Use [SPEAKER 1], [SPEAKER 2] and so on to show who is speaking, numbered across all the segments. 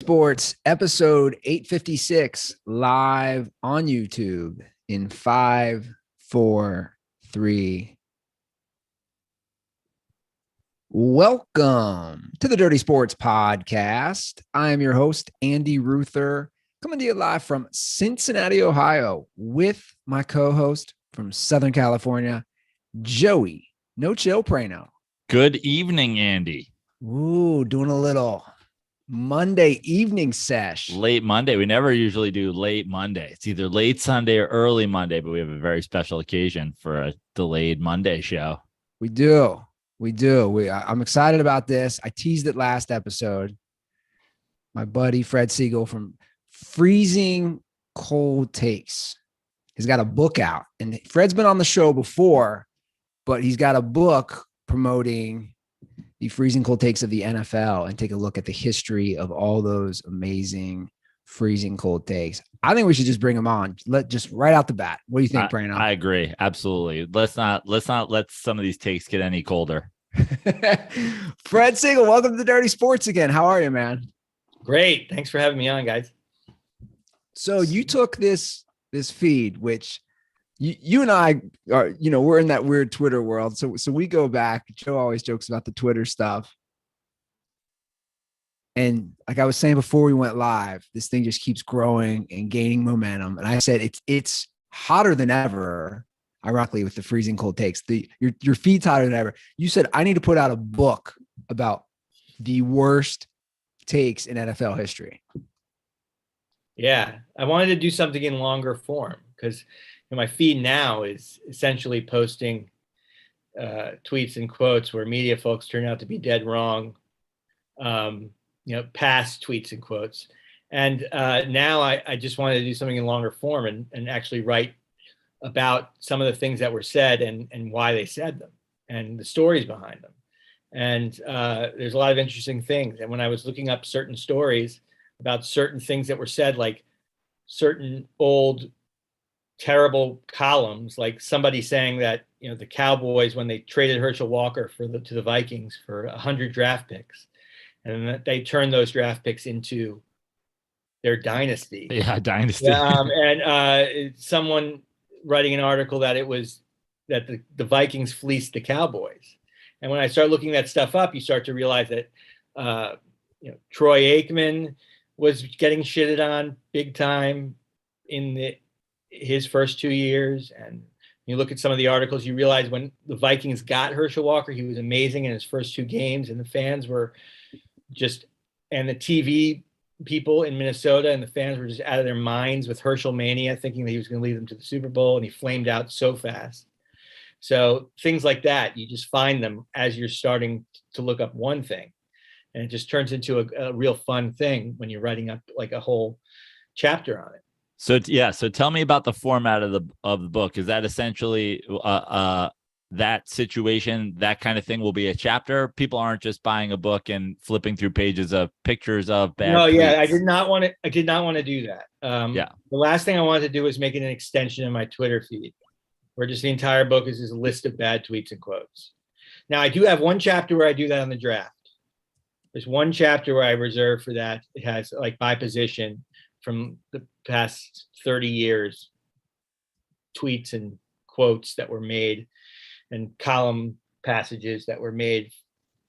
[SPEAKER 1] Sports, episode 856, live on YouTube in 5, 4, 3. Welcome to the Dirty Sports Podcast. I am your host, Andy Ruther, coming to you live from Cincinnati, Ohio, with my co-host from Southern California, Joey No Chill Prano.
[SPEAKER 2] Good evening, Andy.
[SPEAKER 1] Ooh, doing a little Monday evening sesh.
[SPEAKER 2] Late Monday. We never usually do late Monday. It's either late Sunday or early Monday, but we have a very special occasion for a delayed Monday show.
[SPEAKER 1] We do. I'm excited about this. I teased it last episode. My buddy Fred Siegel from Freezing Cold Takes. He's got a book out, and Fred's been on the show before, but he's got a book promoting the freezing cold takes of the NFL and take a look at the history of all those amazing freezing cold takes. I think we should just bring him on. Just right out the bat. What do you think, Brandon?
[SPEAKER 2] I agree. Absolutely. Let's not let some of these takes get any colder.
[SPEAKER 1] Fred Siegel, welcome to Dirty Sports again. How are you, man?
[SPEAKER 3] Great. Thanks for having me on, guys.
[SPEAKER 1] So you took this feed, which you and I are, we're in that weird Twitter world. So we go back. Joe always jokes about the Twitter stuff. And like I was saying before we went live, this thing just keeps growing and gaining momentum. And I said, it's hotter than ever, ironically, with the freezing cold takes. Your feed's hotter than ever. You said, I need to put out a book about the worst takes in NFL history.
[SPEAKER 3] Yeah. I wanted to do something in longer form because my feed now is essentially posting tweets and quotes where media folks turn out to be dead wrong, past tweets and quotes. And now I just wanted to do something in longer form and actually write about some of the things that were said and why they said them and the stories behind them. And there's a lot of interesting things. And when I was looking up certain stories about certain things that were said, like certain old terrible columns, like somebody saying that the Cowboys, when they traded Herschel Walker to the Vikings for 100 draft picks, and that they turned those draft picks into their dynasty.
[SPEAKER 2] Yeah, dynasty.
[SPEAKER 3] And someone writing an article that it was that the Vikings fleeced the Cowboys. And when I start looking that stuff up, you start to realize that Troy Aikman was getting shitted on big time in his first 2 years. And you look at some of the articles, you realize when the Vikings got Herschel Walker, he was amazing in his first 2 games, and the fans were and the TV people in Minnesota and the fans were just out of their minds with Herschel mania, thinking that he was going to lead them to the Super Bowl, and he flamed out so fast. So things like that, you just find them as you're starting to look up one thing, and it just turns into a real fun thing when you're writing up like a whole chapter on it.
[SPEAKER 2] So tell me about the format of the book. Is that essentially that situation, that kind of thing will be a chapter? People aren't just buying a book and flipping through pages of pictures of bad tweets.
[SPEAKER 3] Yeah, I did not want to do that. The last thing I wanted to do was make it an extension of my Twitter feed, where just the entire book is just a list of bad tweets and quotes. Now, I do have one chapter where I do that on the draft. There's one chapter where I reserve for that. It has like by position from the past 30 years, tweets and quotes that were made and column passages that were made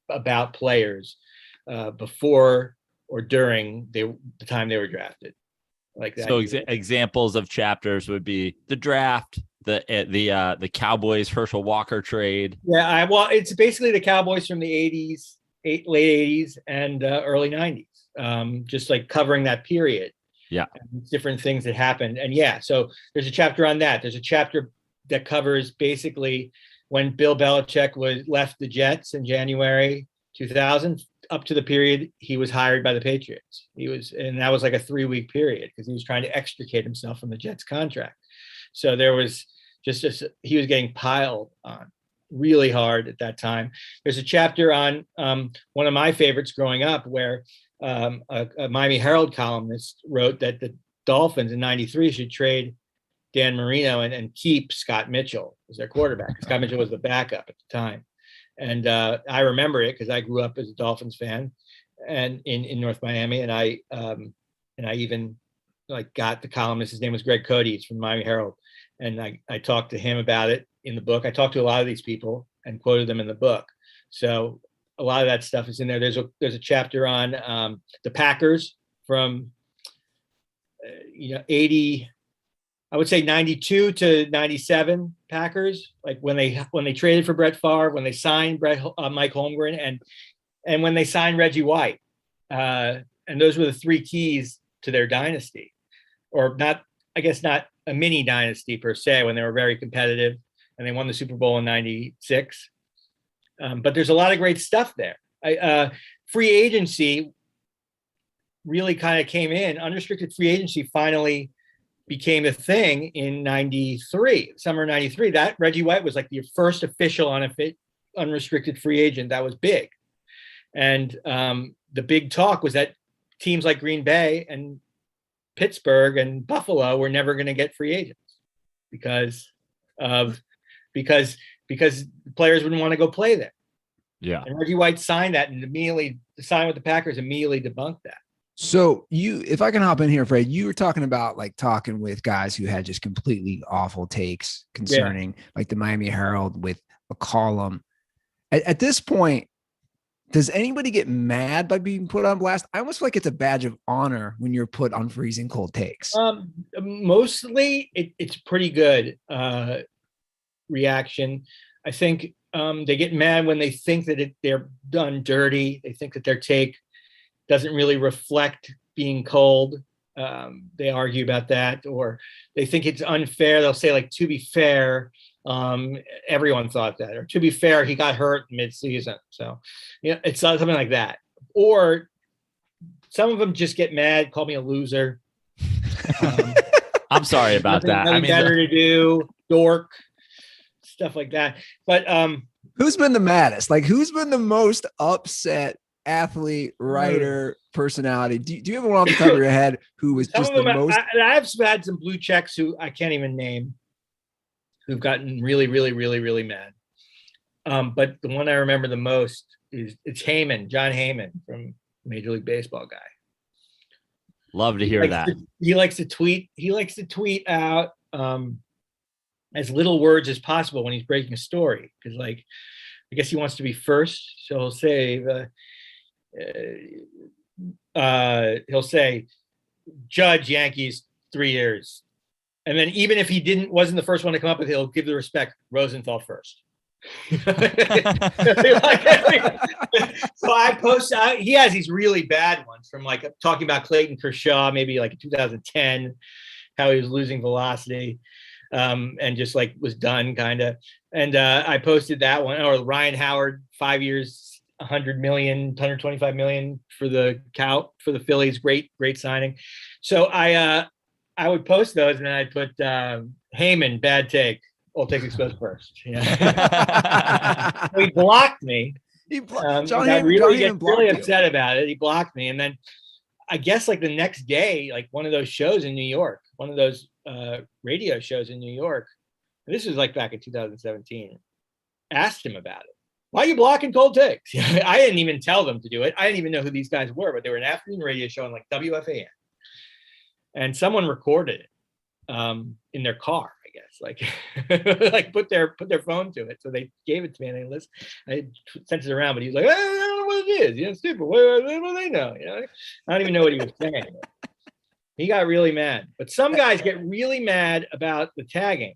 [SPEAKER 3] about players before or during the time they were drafted. Like that.
[SPEAKER 2] So examples of chapters would be the draft, the Cowboys Herschel Walker trade.
[SPEAKER 3] Yeah, it's basically the Cowboys from the 80s, late 80s and early 90s, just like covering that period.
[SPEAKER 2] Yeah,
[SPEAKER 3] different things that happened. And so there's a chapter on that. There's a chapter that covers basically when Bill Belichick left the Jets in January 2000 up to the period he was hired by the Patriots. And that was like a 3-week period because he was trying to extricate himself from the Jets contract. So there was he was getting piled on really hard at that time. There's a chapter on one of my favorites growing up where a Miami Herald columnist wrote that the Dolphins in '93 should trade Dan Marino and keep Scott Mitchell as their quarterback. Scott Mitchell was the backup at the time. And I remember it because I grew up as a Dolphins fan. and in North Miami, and I even like got the columnist. His name was Greg Cody. He's from Miami Herald, and I talked to him about it in the book. I talked to a lot of these people and quoted them in the book. So a lot of that stuff is in there. There's a chapter on the Packers from 80. I would say 92 to 97 Packers, like when they traded for Brett Favre, when they signed Mike Holmgren, and when they signed Reggie White. And those were the three keys to their dynasty, or not, I guess not a mini dynasty per se, when they were very competitive and they won the Super Bowl in 96. But there's a lot of great stuff there. Free agency really kind of came in. Unrestricted free agency finally became a thing in 93, summer 93. That Reggie White was like the first official unrestricted free agent. That was big. And the big talk was that teams like Green Bay and Pittsburgh and Buffalo were never going to get free agents because players wouldn't want to go play there.
[SPEAKER 2] Yeah.
[SPEAKER 3] And Reggie White signed that, and immediately signed with the Packers, immediately debunked that.
[SPEAKER 1] So if I can hop in here, Fred, you were talking about like talking with guys who had just completely awful takes concerning like the Miami Herald with a column. At this point, does anybody get mad by being put on blast? I almost feel like it's a badge of honor when you're put on Freezing Cold Takes.
[SPEAKER 3] Mostly it's pretty good reaction. I think they get mad when they think that they're done dirty. They think that their take doesn't really reflect being cold. They argue about that, or they think it's unfair. They'll say like, to be fair, everyone thought that, or to be fair, he got hurt mid-season. So, it's something like that. Or some of them just get mad, call me a loser.
[SPEAKER 2] I'm sorry about that.
[SPEAKER 3] Nothing better to do, dork, stuff like that. But
[SPEAKER 1] who's been the maddest? Like, who's been the most upset athlete, writer, personality? Do you have one off the top of your head who was just the most?
[SPEAKER 3] I've had some blue checks who I can't even name, who've gotten really, really, really, really mad. But the one I remember the most it's Heyman, John Heyman from Major League Baseball guy.
[SPEAKER 2] Love to hear that.
[SPEAKER 3] He likes to tweet. He likes to tweet out as little words as possible when he's breaking a story, because like I guess he wants to be first. So he'll say Judge Yankees 3 years, and then even if he wasn't the first one to come up with it, he'll give the respect Rosenthal first. So I post. He has these really bad ones from like talking about Clayton Kershaw, maybe like in 2010, how he was losing velocity, and just like was done kind of. And I posted that one, or Ryan Howard, 5 years, 100 million, 125 million for the Phillies. Great signing. So I would post those, and then I'd put Heyman, bad take. All takes goes first. Yeah. He blocked me.
[SPEAKER 1] John
[SPEAKER 3] I really
[SPEAKER 1] Heyman
[SPEAKER 3] get really upset about it. He blocked me, and then I guess like the next day, like one of those shows in New York, one of those radio shows in New York. This was like back in 2017. Asked him about it. Why are you blocking Cold Takes? I didn't even tell them to do it. I didn't even know who these guys were, but they were an afternoon radio show on like WFAN, and someone recorded it in their car. I guess like put their phone to it. So they gave it to me, and I sent it around, but he was like, I don't know what it is. Stupid. What do they know? I don't even know what he was saying. He got really mad. But some guys get really mad about the tagging,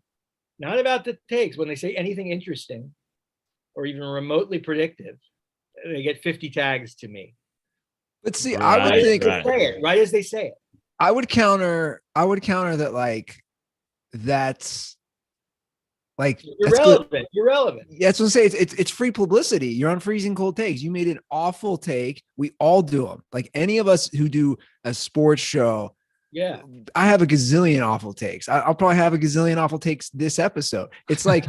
[SPEAKER 3] not about the takes. When they say anything interesting or even remotely predictive, they get 50 tags to me.
[SPEAKER 1] But see, I would think
[SPEAKER 3] right as they say it.
[SPEAKER 1] I would counter that like that's like
[SPEAKER 3] irrelevant. Irrelevant.
[SPEAKER 1] Yeah, that's what I'm saying. It's free publicity. You're on Freezing Cold Takes. You made an awful take. We all do them. Like any of us who do a sports show.
[SPEAKER 3] Yeah,
[SPEAKER 1] I have a gazillion awful takes. I'll probably have a gazillion awful takes this episode. It's like,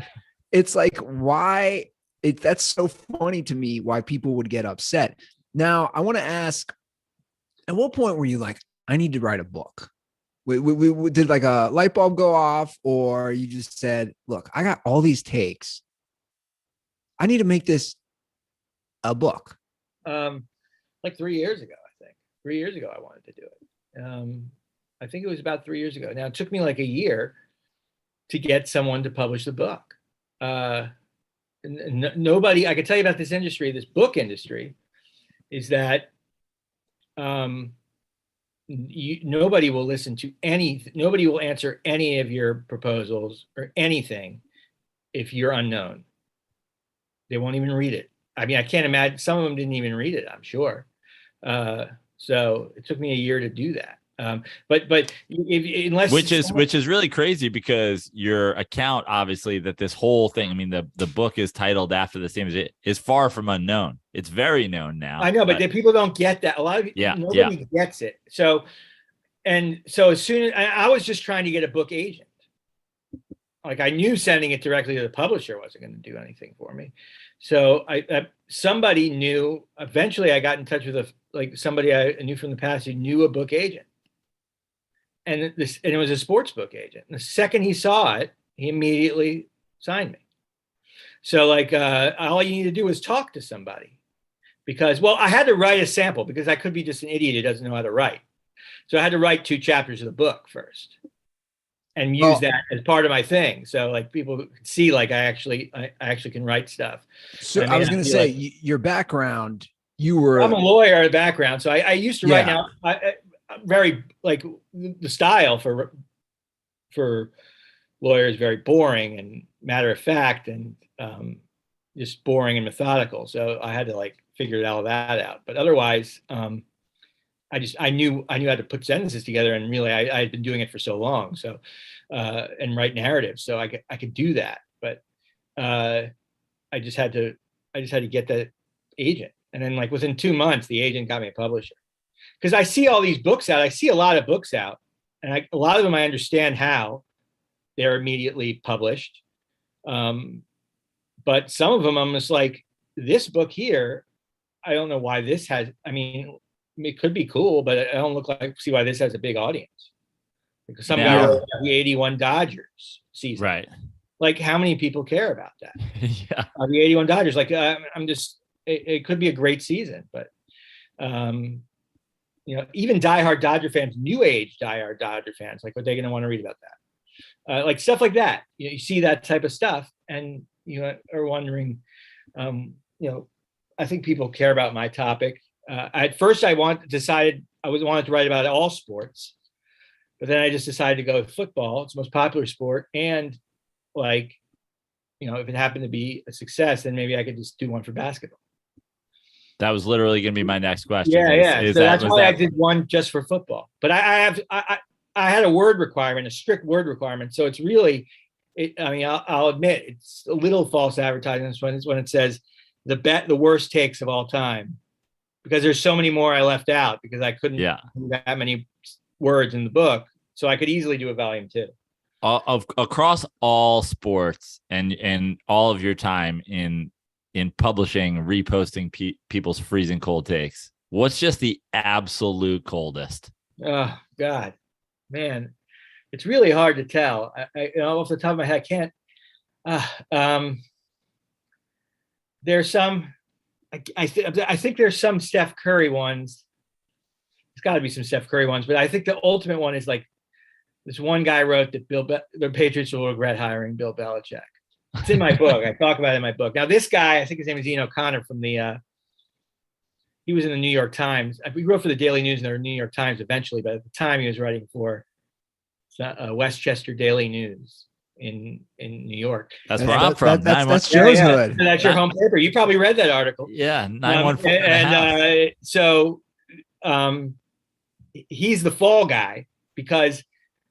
[SPEAKER 1] why that's so funny to me. Why people would get upset. Now, I want to ask, at what point were you like, I need to write a book? We did like a light bulb go off, or you just said, look, I got all these takes. I need to make this a book.
[SPEAKER 3] like 3 years ago, I think. 3 years ago, I wanted to do it. I think it was about 3 years ago. Now, it took me like a year to get someone to publish the book. Nobody, I can tell you about this industry, this book industry, is that nobody will listen to nobody will answer any of your proposals or anything if you're unknown. They won't even read it. I mean, I can't imagine, some of them didn't even read it, I'm sure. So it took me a year to do that. But unless
[SPEAKER 2] which is really crazy, because your account, obviously, that this whole thing, I mean, the book is titled after the same as it, is far from unknown. It's very known now.
[SPEAKER 3] I know, but people don't get that. A lot of nobody gets it. So as soon as I was just trying to get a book agent, like I knew sending it directly to the publisher wasn't going to do anything for me. So somebody knew. Eventually, I got in touch with somebody I knew from the past who knew a book agent. And it was a sports book agent. And the second he saw it, he immediately signed me. So all you need to do is talk to somebody, because, well, I had to write a sample because I could be just an idiot who doesn't know how to write. So I had to write 2 chapters of the book first and use that as part of my thing. So people could see I actually can write stuff.
[SPEAKER 1] So I was going to say, your background, I'm
[SPEAKER 3] a lawyer in background. So I used to write now. Very the style for lawyers, very boring and matter of fact, and just boring and methodical. So I had to figure all that out. But otherwise, I knew how to put sentences together, and really I had been doing it for so long. So and write narratives, so I could do that. But I just had to get that agent, and then within 2 months, the agent got me a publisher. Because I see all these books out. I see a lot of books out, and a lot of them I understand how they're immediately published. But some of them I'm just this book here, I don't know why this has, I mean, it could be cool, but I don't see why this has a big audience. Because some guy wrote the 81 Dodgers season.
[SPEAKER 2] Right.
[SPEAKER 3] How many people care about that?
[SPEAKER 2] Yeah.
[SPEAKER 3] The 81 Dodgers, it could be a great season, but even diehard Dodger fans, new age diehard Dodger fans, are they going to want to read about that? Stuff like that. You see that type of stuff, and you are wondering. I think people care about my topic. At first, I wanted to write about all sports, but then I just decided to go with football. It's the most popular sport, and if it happened to be a success, then maybe I could just do one for basketball.
[SPEAKER 2] That was literally going to be my next question.
[SPEAKER 3] Yeah. So that's why I did one just for football. But I had a word requirement, a strict word requirement. So it's really, I'll admit it's a little false advertising when it says the worst takes of all time, because there's so many more I left out because I couldn't do that many words in the book. So I could easily do a volume 2.
[SPEAKER 2] Across all sports and all of your time in publishing, reposting people's freezing cold takes, what's just the absolute coldest?
[SPEAKER 3] Oh God, man, it's really hard to tell. I off the top of my head, I can't. There's some. I think there's some Steph Curry ones. There's got to be some Steph Curry ones, but I think the ultimate one is this one guy wrote that the Patriots will regret hiring Bill Belichick. It's in my book. I talk about it in my book. Now, this guy, I think his name is Ian O'Connor from he was in the New York Times. He wrote for the Daily News and the New York Times eventually, but at the time he was writing for Westchester Daily News in New York.
[SPEAKER 2] That's where I'm from.
[SPEAKER 1] That's Joe's hood.
[SPEAKER 3] That's your home paper. You probably read that article.
[SPEAKER 2] Yeah, 914.
[SPEAKER 3] So he's the fall guy because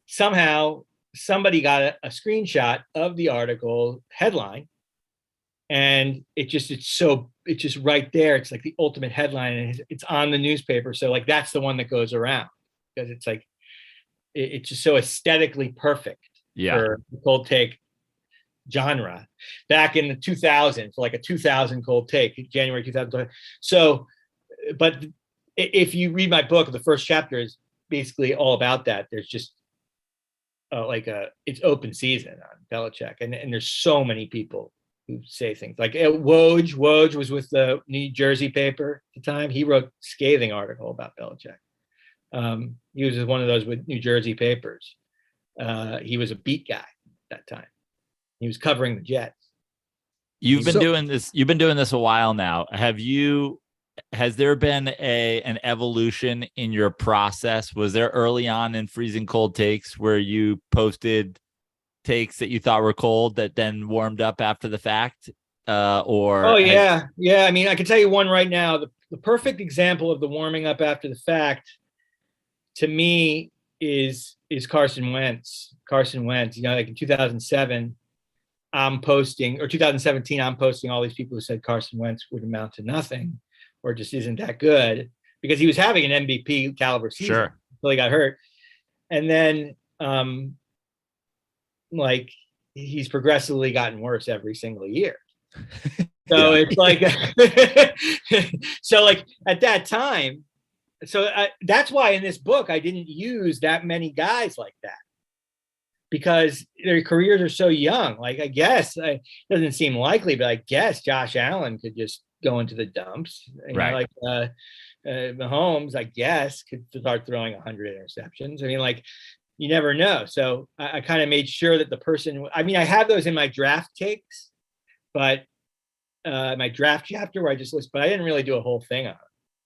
[SPEAKER 3] somehow somebody got a screenshot of the article headline, and it's just right there. It's the ultimate headline, and it's on the newspaper. So that's the one that goes around because it's just so aesthetically perfect for the cold take genre back in the 2000s, a 2000 cold take, January 2000. So, but if you read my book, the first chapter is basically all about that. There's just it's open season on Belichick, and there's so many people who say things like Woj. Woj was with the New Jersey paper at the time. He wrote a scathing article about Belichick. He was one of those with New Jersey papers. He was a beat guy at that time. He was covering the Jets.
[SPEAKER 2] You've been doing this a while now. Has there been an evolution in your process? Was there early on in Freezing Cold Takes where you posted takes that you thought were cold that then warmed up after the fact? Yeah.
[SPEAKER 3] I mean, I can tell you one right now. The perfect example of the warming up after the fact to me is Carson Wentz. Carson Wentz, like in 2007, I'm posting, or 2017, I'm posting all these people who said Carson Wentz would amount to nothing or just isn't that good, because he was having an MVP caliber season until he got hurt. And then like he's progressively gotten worse every single year. So it's like, so like at that time, that's why in this book, I didn't use that many guys like that, because their careers are so young. Like, I guess it doesn't seem likely, but I guess Josh Allen could just go into the dumps.
[SPEAKER 2] Right.
[SPEAKER 3] Mahomes, I guess, could start throwing 100 interceptions. I mean, like, you never know. So I kind of made sure that the person, I mean, I have those in my draft takes, but my draft chapter where I just list, but I didn't really do a whole thing on it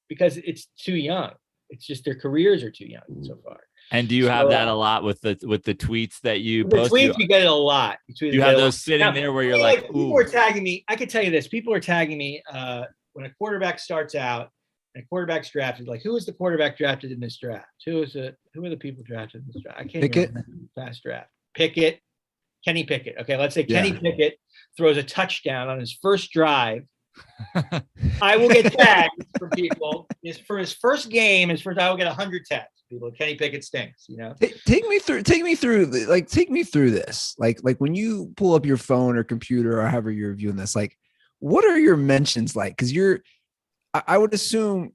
[SPEAKER 3] because it's too young. It's just their careers are too young so far.
[SPEAKER 2] And do you have that a lot with the tweets that you
[SPEAKER 3] post? The tweets, you get it a lot.
[SPEAKER 2] You have those sitting there where you're like,
[SPEAKER 3] people are tagging me. I can tell you this. People are tagging me when a quarterback starts out and a quarterback's drafted. Like, who was the quarterback drafted in this draft? Who are the people drafted in this draft? I can't remember past draft. Pickett. Kenny Pickett. Okay, let's say Kenny Pickett throws a touchdown on his first drive. I will get tagged from people. For his first game, I will get 100 tags. People, Kenny Pickett stinks, you know.
[SPEAKER 1] Take me through this. Like when you pull up your phone or computer or however you're viewing this, like, what are your mentions like? Because I would assume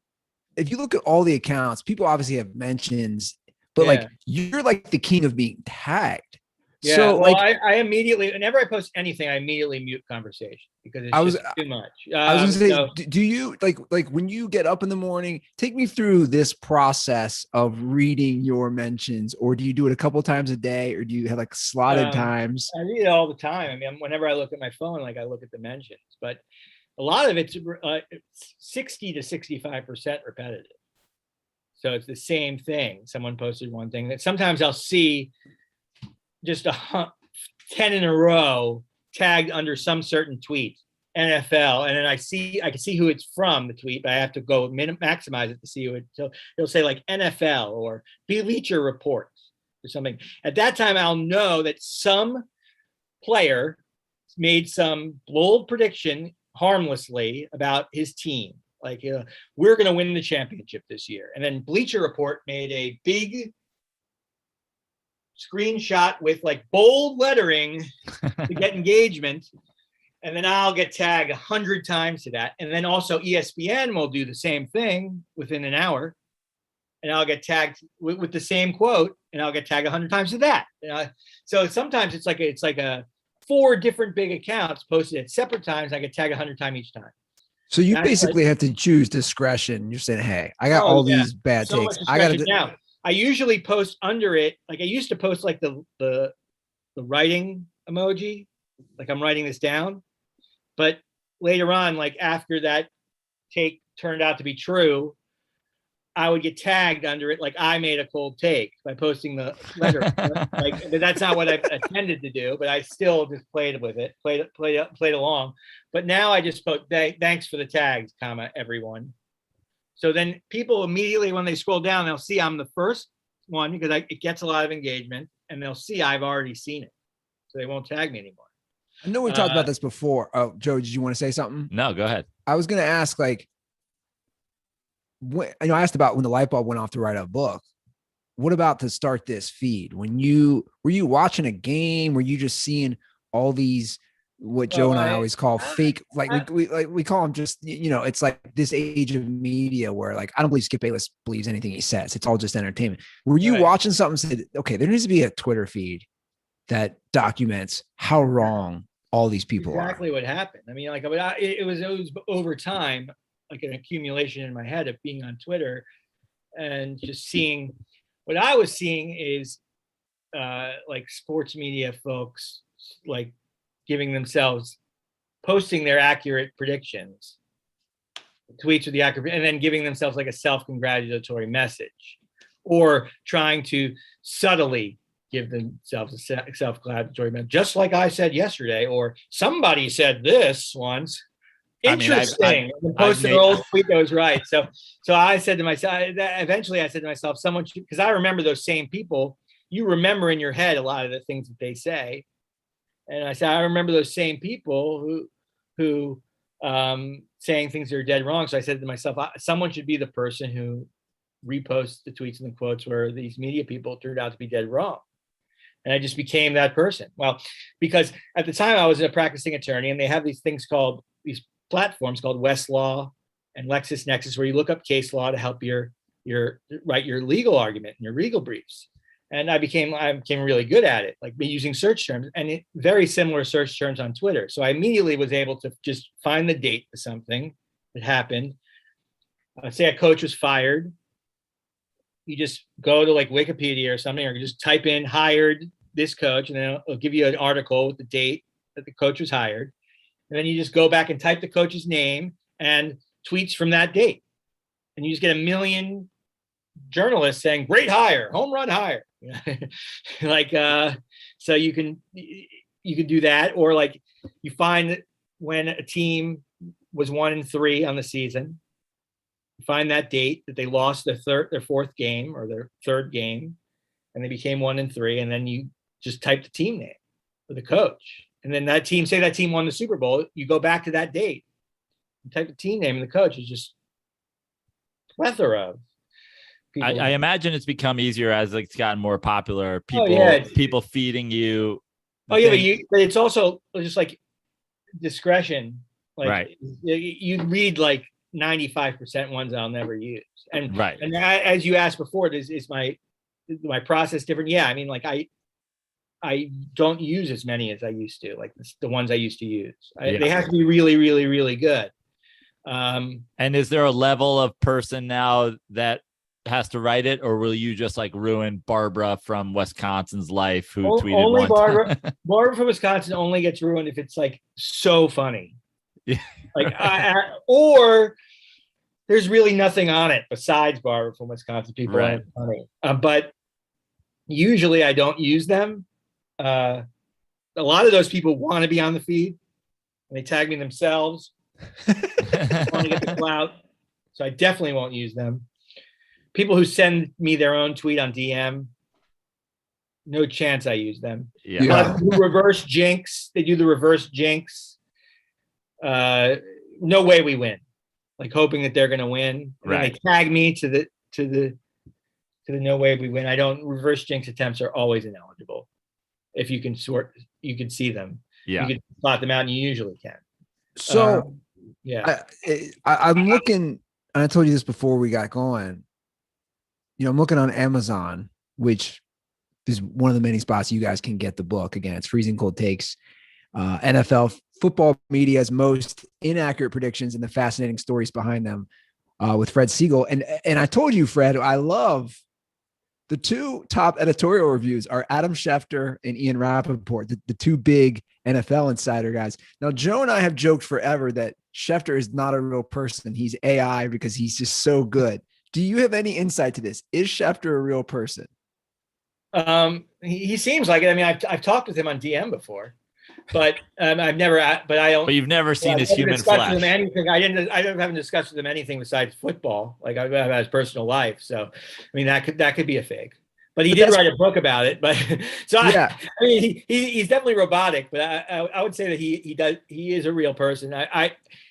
[SPEAKER 1] if you look at all the accounts, people obviously have mentions, but like you're like the king of being tagged.
[SPEAKER 3] Yeah, so well, like I immediately, whenever I post anything, I immediately mute conversation because it's just too much.
[SPEAKER 1] I was gonna say, do you like when you get up in the morning, take me through this process of reading your mentions, or do you do it a couple times a day, or do you have like slotted times?
[SPEAKER 3] I read it all the time. I mean, whenever I look at my phone, like I look at the mentions, but a lot of it's 60 to 65% repetitive. So it's the same thing. Someone posted one thing that sometimes I'll see just 10 in a row tagged under some certain tweet, NFL, and then I can see who it's from, the tweet, but I have to go maximize it to see who it. So it'll say like NFL or Bleacher Report or something. At that time, I'll know that some player made some bold prediction harmlessly about his team, like we're going to win the championship this year, and then Bleacher Report made a big screenshot with like bold lettering to get engagement, and then I'll get tagged 100 times to that. And then also ESPN will do the same thing within an hour, and I'll get tagged with the same quote, and I'll get tagged 100 times to that. So sometimes it's like a 4 different big accounts posted at separate times. I get tagged 100 times each time.
[SPEAKER 1] So you basically have to choose discretion. You're saying, hey, I got these bad takes. I got to
[SPEAKER 3] now. I usually post under it, like I used to post like the writing emoji, like I'm writing this down. But later on, like after that take turned out to be true, I would get tagged under it, like I made a cold take by posting the letter. Like that's not what I intended to do, but I still just played with it, played along. But now I just put thanks for the tags, everyone. So then people immediately, when they scroll down, they'll see I'm the first one because it gets a lot of engagement, and they'll see I've already seen it. So they won't tag me anymore.
[SPEAKER 1] I know we've talked about this before. Oh, Joe, did you want to say something?
[SPEAKER 2] No, go ahead.
[SPEAKER 1] I was going to ask, like, I asked about when the light bulb went off to write a book. What about to start this feed? Were you watching a game? Were you just seeing all these, what Joe and I always call fake, like we call them just, it's like this age of media where like, I don't believe Skip Bayless believes anything he says. It's all just entertainment. Were you watching something and said, okay, there needs to be a Twitter feed that documents how wrong all these people
[SPEAKER 3] exactly
[SPEAKER 1] are.
[SPEAKER 3] what happened. I mean, like it was over time, like an accumulation in my head of being on Twitter and just seeing what I was seeing is like sports media folks like giving themselves posting their accurate predictions, tweets with the accurate, and then giving themselves like a self-congratulatory message, or trying to subtly give themselves a self-congratulatory message, just like I said yesterday, or somebody said this once. Interesting. Post an old tweet that was right. So I said to myself, eventually I said to myself, someone should, because I remember those same people. You remember in your head a lot of the things that they say. And I said, I remember those same people who saying things that are dead wrong. So I said to myself, someone should be the person who reposts the tweets and the quotes where these media people turned out to be dead wrong. And I just became that person. Well, because at the time I was a practicing attorney, and they have these things called, these platforms called Westlaw and LexisNexis, where you look up case law to help write your legal argument and your legal briefs. And I became really good at it, like using search terms, and very similar search terms on Twitter. So I immediately was able to just find the date for something that happened. Say a coach was fired. You just go to like Wikipedia or something, or just type in hired this coach, and then it'll give you an article with the date that the coach was hired. And then you just go back and type the coach's name and tweets from that date. And you just get a million journalists saying, great hire, home run hire. So you can do that. Or like you find when a team was 1-3 on the season, you find that date that they lost their fourth game or their third game, and they became 1-3. And then you just type the team name for the coach. And then that team, say that team won the Super Bowl, you go back to that date, you type the team name, and the coach is just plethora of people.
[SPEAKER 2] I imagine it's become easier as it's gotten more popular. People feeding you.
[SPEAKER 3] But it's also just like discretion. Like
[SPEAKER 2] right.
[SPEAKER 3] You read like 95% ones I'll never use. And
[SPEAKER 2] right.
[SPEAKER 3] And as you asked before, is my process different? Yeah, I mean, like I don't use as many as I used to, like the ones I used to use. They have to be really, really, really good.
[SPEAKER 2] And is there a level of person now that has to write it, or will you just like ruin Barbara from Wisconsin's life who tweeted
[SPEAKER 3] only
[SPEAKER 2] one
[SPEAKER 3] Barbara from Wisconsin only gets ruined if it's like so funny.
[SPEAKER 2] Yeah.
[SPEAKER 3] Like or there's really nothing on it besides Barbara from Wisconsin. People aren't funny. But usually I don't use them. A lot of those people want to be on the feed, and they tag me themselves. Want to get the clout, so I definitely won't use them. People who send me their own tweet on DM, no chance I use them.
[SPEAKER 1] Yeah.
[SPEAKER 3] Reverse jinx. They do the reverse jinx. No way we win. Like hoping that they're going to win.
[SPEAKER 2] Right.
[SPEAKER 3] They tag me to the no way we win. I don't. Reverse jinx attempts are always ineligible. If you can you can see them.
[SPEAKER 2] Yeah.
[SPEAKER 3] You can plot them out, and you usually can.
[SPEAKER 1] So I'm looking, and I told you this before we got going. I'm looking on Amazon, which is one of the many spots you guys can get the book. Again, it's Freezing Cold Takes, NFL football media's most inaccurate predictions and the fascinating stories behind them, with Fred Siegel. And I told you, Fred, I love the two top editorial reviews are Adam Schefter and Ian Rappaport, the two big NFL insider guys. Now, Joe and I have joked forever that Schefter is not a real person. He's AI because he's just so good. Do you have any insight to this? Is Schefter a real person?
[SPEAKER 3] He seems like it. I mean, I've talked with him on DM before, but I've never. But I don't.
[SPEAKER 2] But you've never seen his human flesh.
[SPEAKER 3] Anything. I haven't discussed with him anything besides football. Like I've had his personal life. So I mean, that could be a fake. But he did write a book about it. But so I mean, he's definitely robotic. But I would say that he is a real person.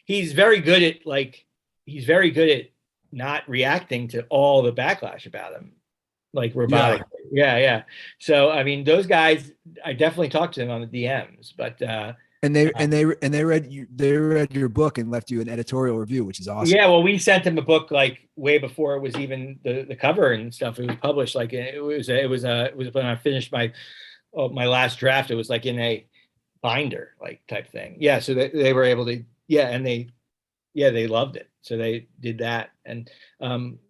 [SPEAKER 3] He's very good at not reacting to all the backlash about him, like robotic. Yeah. So I mean, those guys, I definitely talked to them on the DMs, but
[SPEAKER 1] and they read your book and left you an editorial review, which is awesome.
[SPEAKER 3] Yeah, well, we sent them a book like way before it was even the cover and stuff. It was published like it was when I finished my last draft. It was like in a binder, like type thing. Yeah. So they were able to, and they loved it. So they did that. And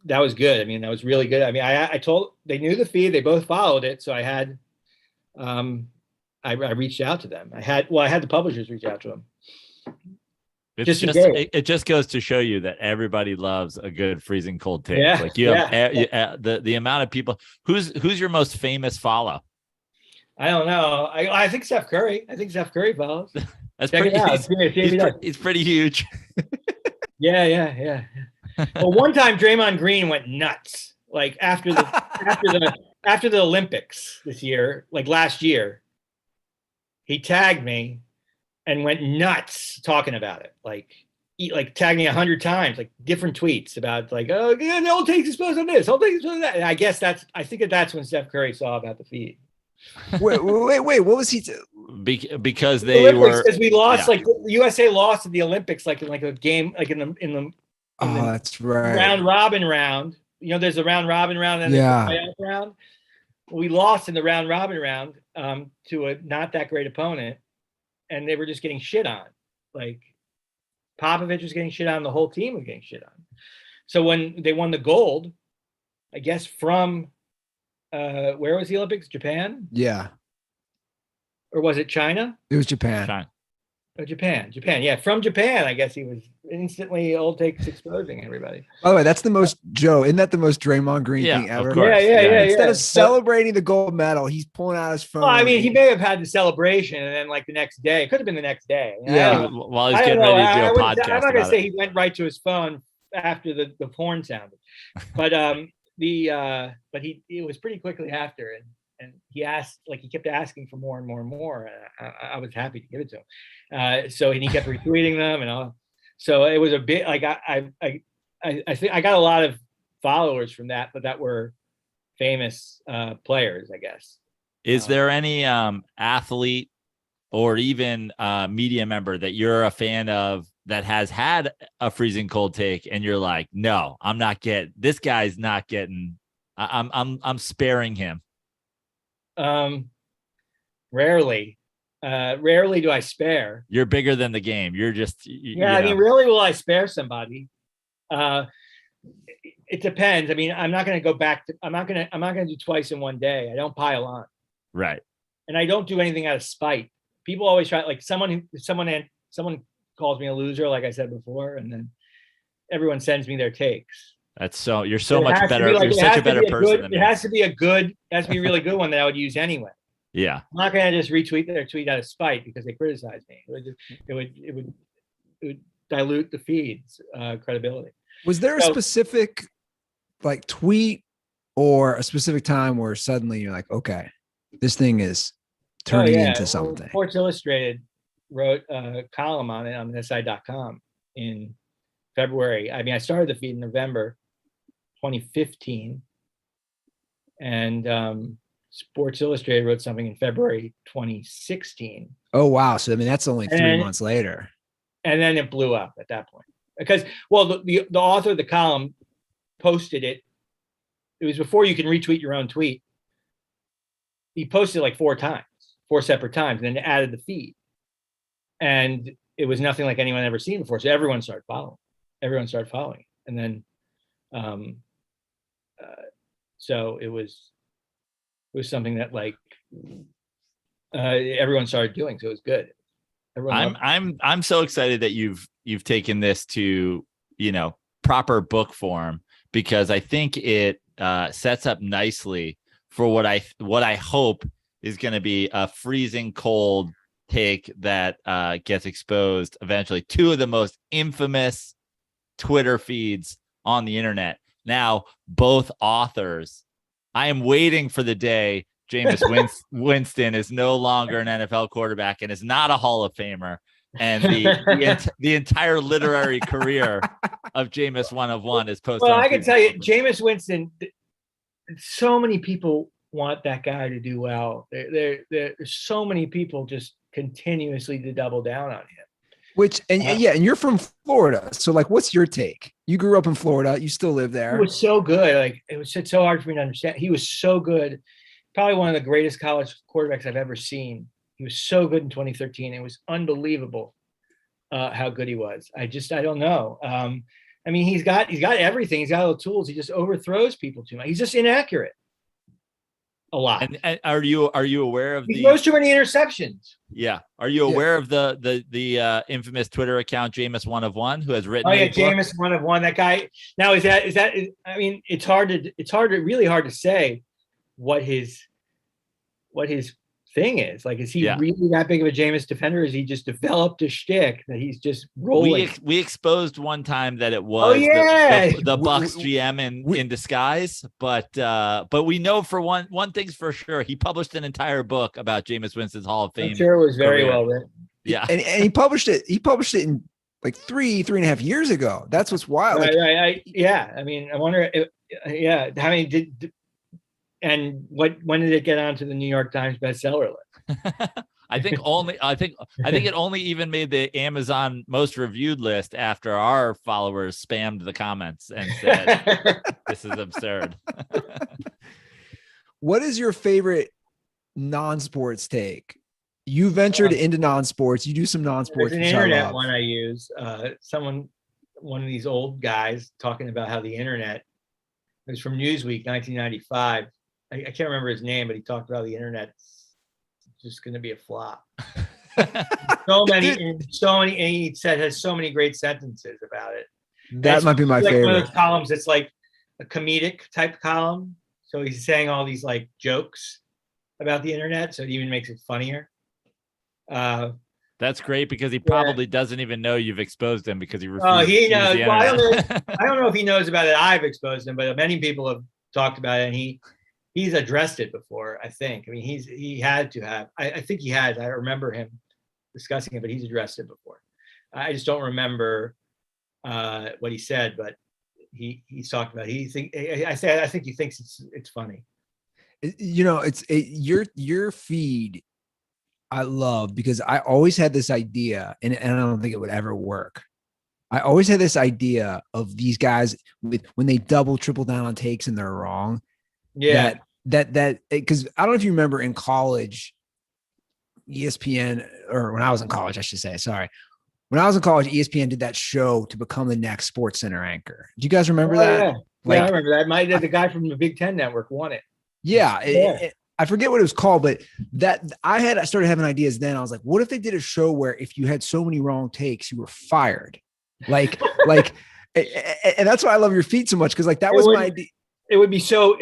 [SPEAKER 3] that was good. I mean, that was really good. I mean, I told, they knew the feed, they both followed it. So I had, I reached out to them. I had the publishers reach out to them.
[SPEAKER 2] It just goes to show you that everybody loves a good freezing cold take.
[SPEAKER 3] Yeah,
[SPEAKER 2] like you have the amount of people. Who's your most famous follow?
[SPEAKER 3] I don't know. I think Steph Curry. I think Steph Curry follows.
[SPEAKER 2] That's
[SPEAKER 3] Check
[SPEAKER 2] pretty.
[SPEAKER 3] it out.
[SPEAKER 2] He's pretty huge.
[SPEAKER 3] Yeah. Well, one time Draymond Green went nuts. Like after the Olympics this year, like last year, he tagged me and went nuts talking about it. Like tagged me 100 times, like different tweets about like, oh yeah, the old takes exposed on this, old takes exposed on that. And I guess I think that's when Steph Curry saw about the feed.
[SPEAKER 1] Wait, what was he?
[SPEAKER 2] Because they were,
[SPEAKER 3] because we lost, like the USA lost at the Olympics, like in like a game, like in the
[SPEAKER 1] that's right,
[SPEAKER 3] round robin round. You know, there's a round robin round and there's a playoff round. We lost in the round robin round to a not that great opponent, and they were just getting shit on. Like Popovich was getting shit on, the whole team was getting shit on. So when they won the gold, I guess from where was the Olympics? Japan?
[SPEAKER 1] Yeah.
[SPEAKER 3] Or was it China?
[SPEAKER 1] It was Japan.
[SPEAKER 2] China.
[SPEAKER 3] Oh, Japan. Yeah, from Japan, I guess he was instantly old takes exposing everybody.
[SPEAKER 1] By the way, that's the most Joe. Isn't that the most Draymond Green thing ever?
[SPEAKER 2] Of course.
[SPEAKER 3] Yeah.
[SPEAKER 1] Instead of celebrating the gold medal, he's pulling out his phone.
[SPEAKER 3] Well, I mean, he may have had the celebration, and then like the next day, it could have been the next day.
[SPEAKER 1] Yeah.
[SPEAKER 2] While he's getting ready to do a podcast.
[SPEAKER 3] I'm not gonna say he went right to his phone after the horn sounded, but it was pretty quickly after, and he asked, like he kept asking for more and more and more. And I was happy to give it to him. And he kept retweeting them and all. So it was a bit like I think I got a lot of followers from that, but that were famous players, I guess.
[SPEAKER 2] Is there any athlete or even media member that you're a fan of that has had a freezing cold take and you're like, no, I'm not getting, this guy's not getting, I'm sparing him?
[SPEAKER 3] Rarely do I spare.
[SPEAKER 2] You're bigger than the game. You're just,
[SPEAKER 3] I mean, rarely will I spare somebody. It depends. I mean, I'm not going to go back to, I'm not going to do twice in one day. I don't pile on.
[SPEAKER 2] Right.
[SPEAKER 3] And I don't do anything out of spite. People always try, like someone calls me a loser, like I said before, and then everyone sends me their takes.
[SPEAKER 2] That's so, you're so much better. You're such a better person than me.
[SPEAKER 3] It has to be a really good one that I would use anyway.
[SPEAKER 2] Yeah.
[SPEAKER 3] I'm not going to just retweet their tweet out of spite because they criticize me. It would dilute the feed's credibility.
[SPEAKER 1] Was there a specific like tweet or a specific time where suddenly you're like, okay, this thing is turning into something?
[SPEAKER 3] Sports Illustrated wrote a column on it on SI.com in February. I mean, I started the feed in November 2015, and Sports Illustrated wrote something in February 2016.
[SPEAKER 1] Oh wow! So I mean, that's only 3 months later.
[SPEAKER 3] And then it blew up at that point because, well, the author of the column posted it. It was before you can retweet your own tweet. He posted it like 4 separate times, and then added the feed. And it was nothing like anyone had ever seen before. So everyone started following. And then, so it was something that like everyone started doing. So it was good.
[SPEAKER 2] I'm so excited that you've taken this to, proper book form, because I think it sets up nicely for what I hope is going to be a freezing cold take that gets exposed eventually. 2 of the most infamous Twitter feeds on the internet. Now, both authors. I am waiting for the day Jameis Winston is no longer an NFL quarterback and is not a Hall of Famer, and the entire literary career of Jameis 101 is posted.
[SPEAKER 3] Well, I can tell you, Jameis Winston. So many people want that guy to do well. There's so many people just continuously to double down on him.
[SPEAKER 1] And you're from Florida, so like, what's your take? You grew up in Florida, you still live there.
[SPEAKER 3] He was so good. Like, it was so hard for me to understand. He was so good, probably one of the greatest college quarterbacks I've ever seen. He was so good in 2013. It was unbelievable how good he was. I don't know. I mean, he's got everything. He's got all the tools. He just overthrows people too much. He's just inaccurate a lot.
[SPEAKER 2] And are you aware of
[SPEAKER 3] he throws too many interceptions?
[SPEAKER 2] Yeah. Are you aware of the infamous Twitter account Jameis 1 of 1, who has written?
[SPEAKER 3] Oh yeah, Jameis 1 of 1. That guy. Now is that? I mean, it's really hard to say what his thing is. Like, is he really that big of a Jameis defender? Or is he just developed a shtick that he's just rolling?
[SPEAKER 2] We exposed one time that it was the Bucs GM in disguise, but we know for one thing's for sure, he published an entire book about Jameis Winston's Hall of Fame.
[SPEAKER 3] I'm sure it was very well written.
[SPEAKER 2] Yeah,
[SPEAKER 1] and he published it. He published it in like 3.5 years ago. That's what's wild.
[SPEAKER 3] Right. Yeah. I mean, I wonder. How many did? And when did it get onto the New York Times bestseller list?
[SPEAKER 2] I think it only even made the Amazon most reviewed list after our followers spammed the comments and said, "This is absurd."
[SPEAKER 1] What is your favorite non-sports take? You ventured into non-sports. You do some non-sports.
[SPEAKER 3] There's an internet one I use. One of these old guys talking about how the internet. It was from Newsweek, 1995. I can't remember his name, but he talked about the internet's just going to be a flop. so many, and he said has so many great sentences about it.
[SPEAKER 1] That might be my favorite.
[SPEAKER 3] One of those columns, it's like a comedic type column. So he's saying all these like jokes about the internet, so it even makes it funnier.
[SPEAKER 2] That's great because he probably doesn't even know you've exposed him because he refused.
[SPEAKER 3] Oh, he knows. Well, I don't know if he knows about it. I've exposed him, but many people have talked about it, and he's addressed it before. I think. I mean, he had to have. I think he has. I remember him discussing it, but he's addressed it before. I just don't remember what he said, but he's talked about it. I think he thinks it's funny.
[SPEAKER 1] You know, your feed. I love because I always had this idea, and I don't think it would ever work. I always had this idea of these guys when they double, triple down on takes and they're wrong.
[SPEAKER 3] Yeah.
[SPEAKER 1] That because I don't know if you remember in college, ESPN, or when I was in college, I should say, sorry. When I was in college, ESPN did that show to become the next Sports Center anchor. Do you guys remember that?
[SPEAKER 3] Yeah, I remember that. The guy from the Big Ten Network won it.
[SPEAKER 1] Yeah. I forget what it was called, but I started having ideas then. I was like, what if they did a show where if you had so many wrong takes, you were fired? And that's why I love your feed so much. Cause like, that was my idea. It was so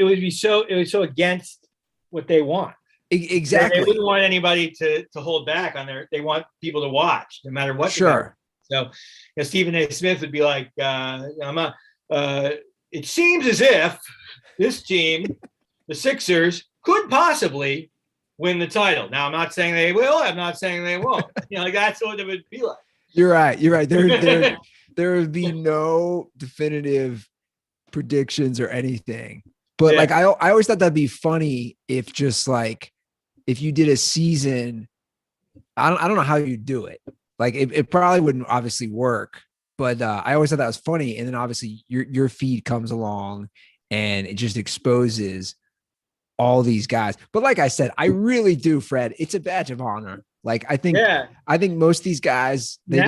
[SPEAKER 1] against what they want. Exactly. They wouldn't want anybody to hold back on they want people to watch no matter what. Sure. So Stephen A. Smith would be like, it seems as if this team, the Sixers, could possibly win the title. Now, I'm not saying they will. I'm not saying they won't. That's what it would be like. You're right. There would be no definitive predictions or anything. But I always thought that'd be funny if you did a season. I don't know how you do it. Like it probably wouldn't obviously work. But I always thought that was funny. And then obviously your feed comes along and it just exposes all these guys. But like I said, I really do, Fred. It's a badge of honor. Like I think most of these guys they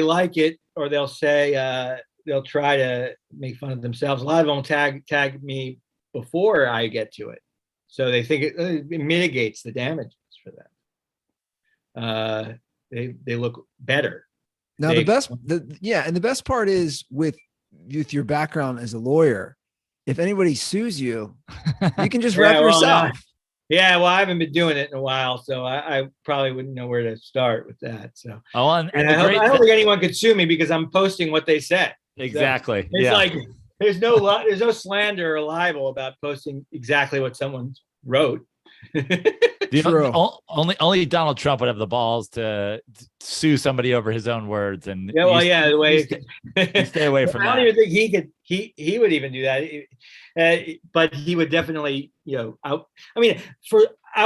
[SPEAKER 1] like it, or they'll say they'll try to make fun of themselves. A lot of them tag me before I get to it, so they think it mitigates the damages for them. They look better. Now the best part is with your background as a lawyer. If anybody sues you, you can just rep yourself. Yeah, well, I haven't been doing it in a while, so I probably wouldn't know where to start with that. So, I don't think anyone could sue me because I'm posting what they said.
[SPEAKER 2] Exactly.
[SPEAKER 3] So it's like there's no slander or libel about posting exactly what someone wrote.
[SPEAKER 2] Only Donald Trump would have the balls to sue somebody over his own words, and
[SPEAKER 3] the way
[SPEAKER 2] you stay away from that.
[SPEAKER 3] I don't even think he could. He would even do that, but he would definitely. I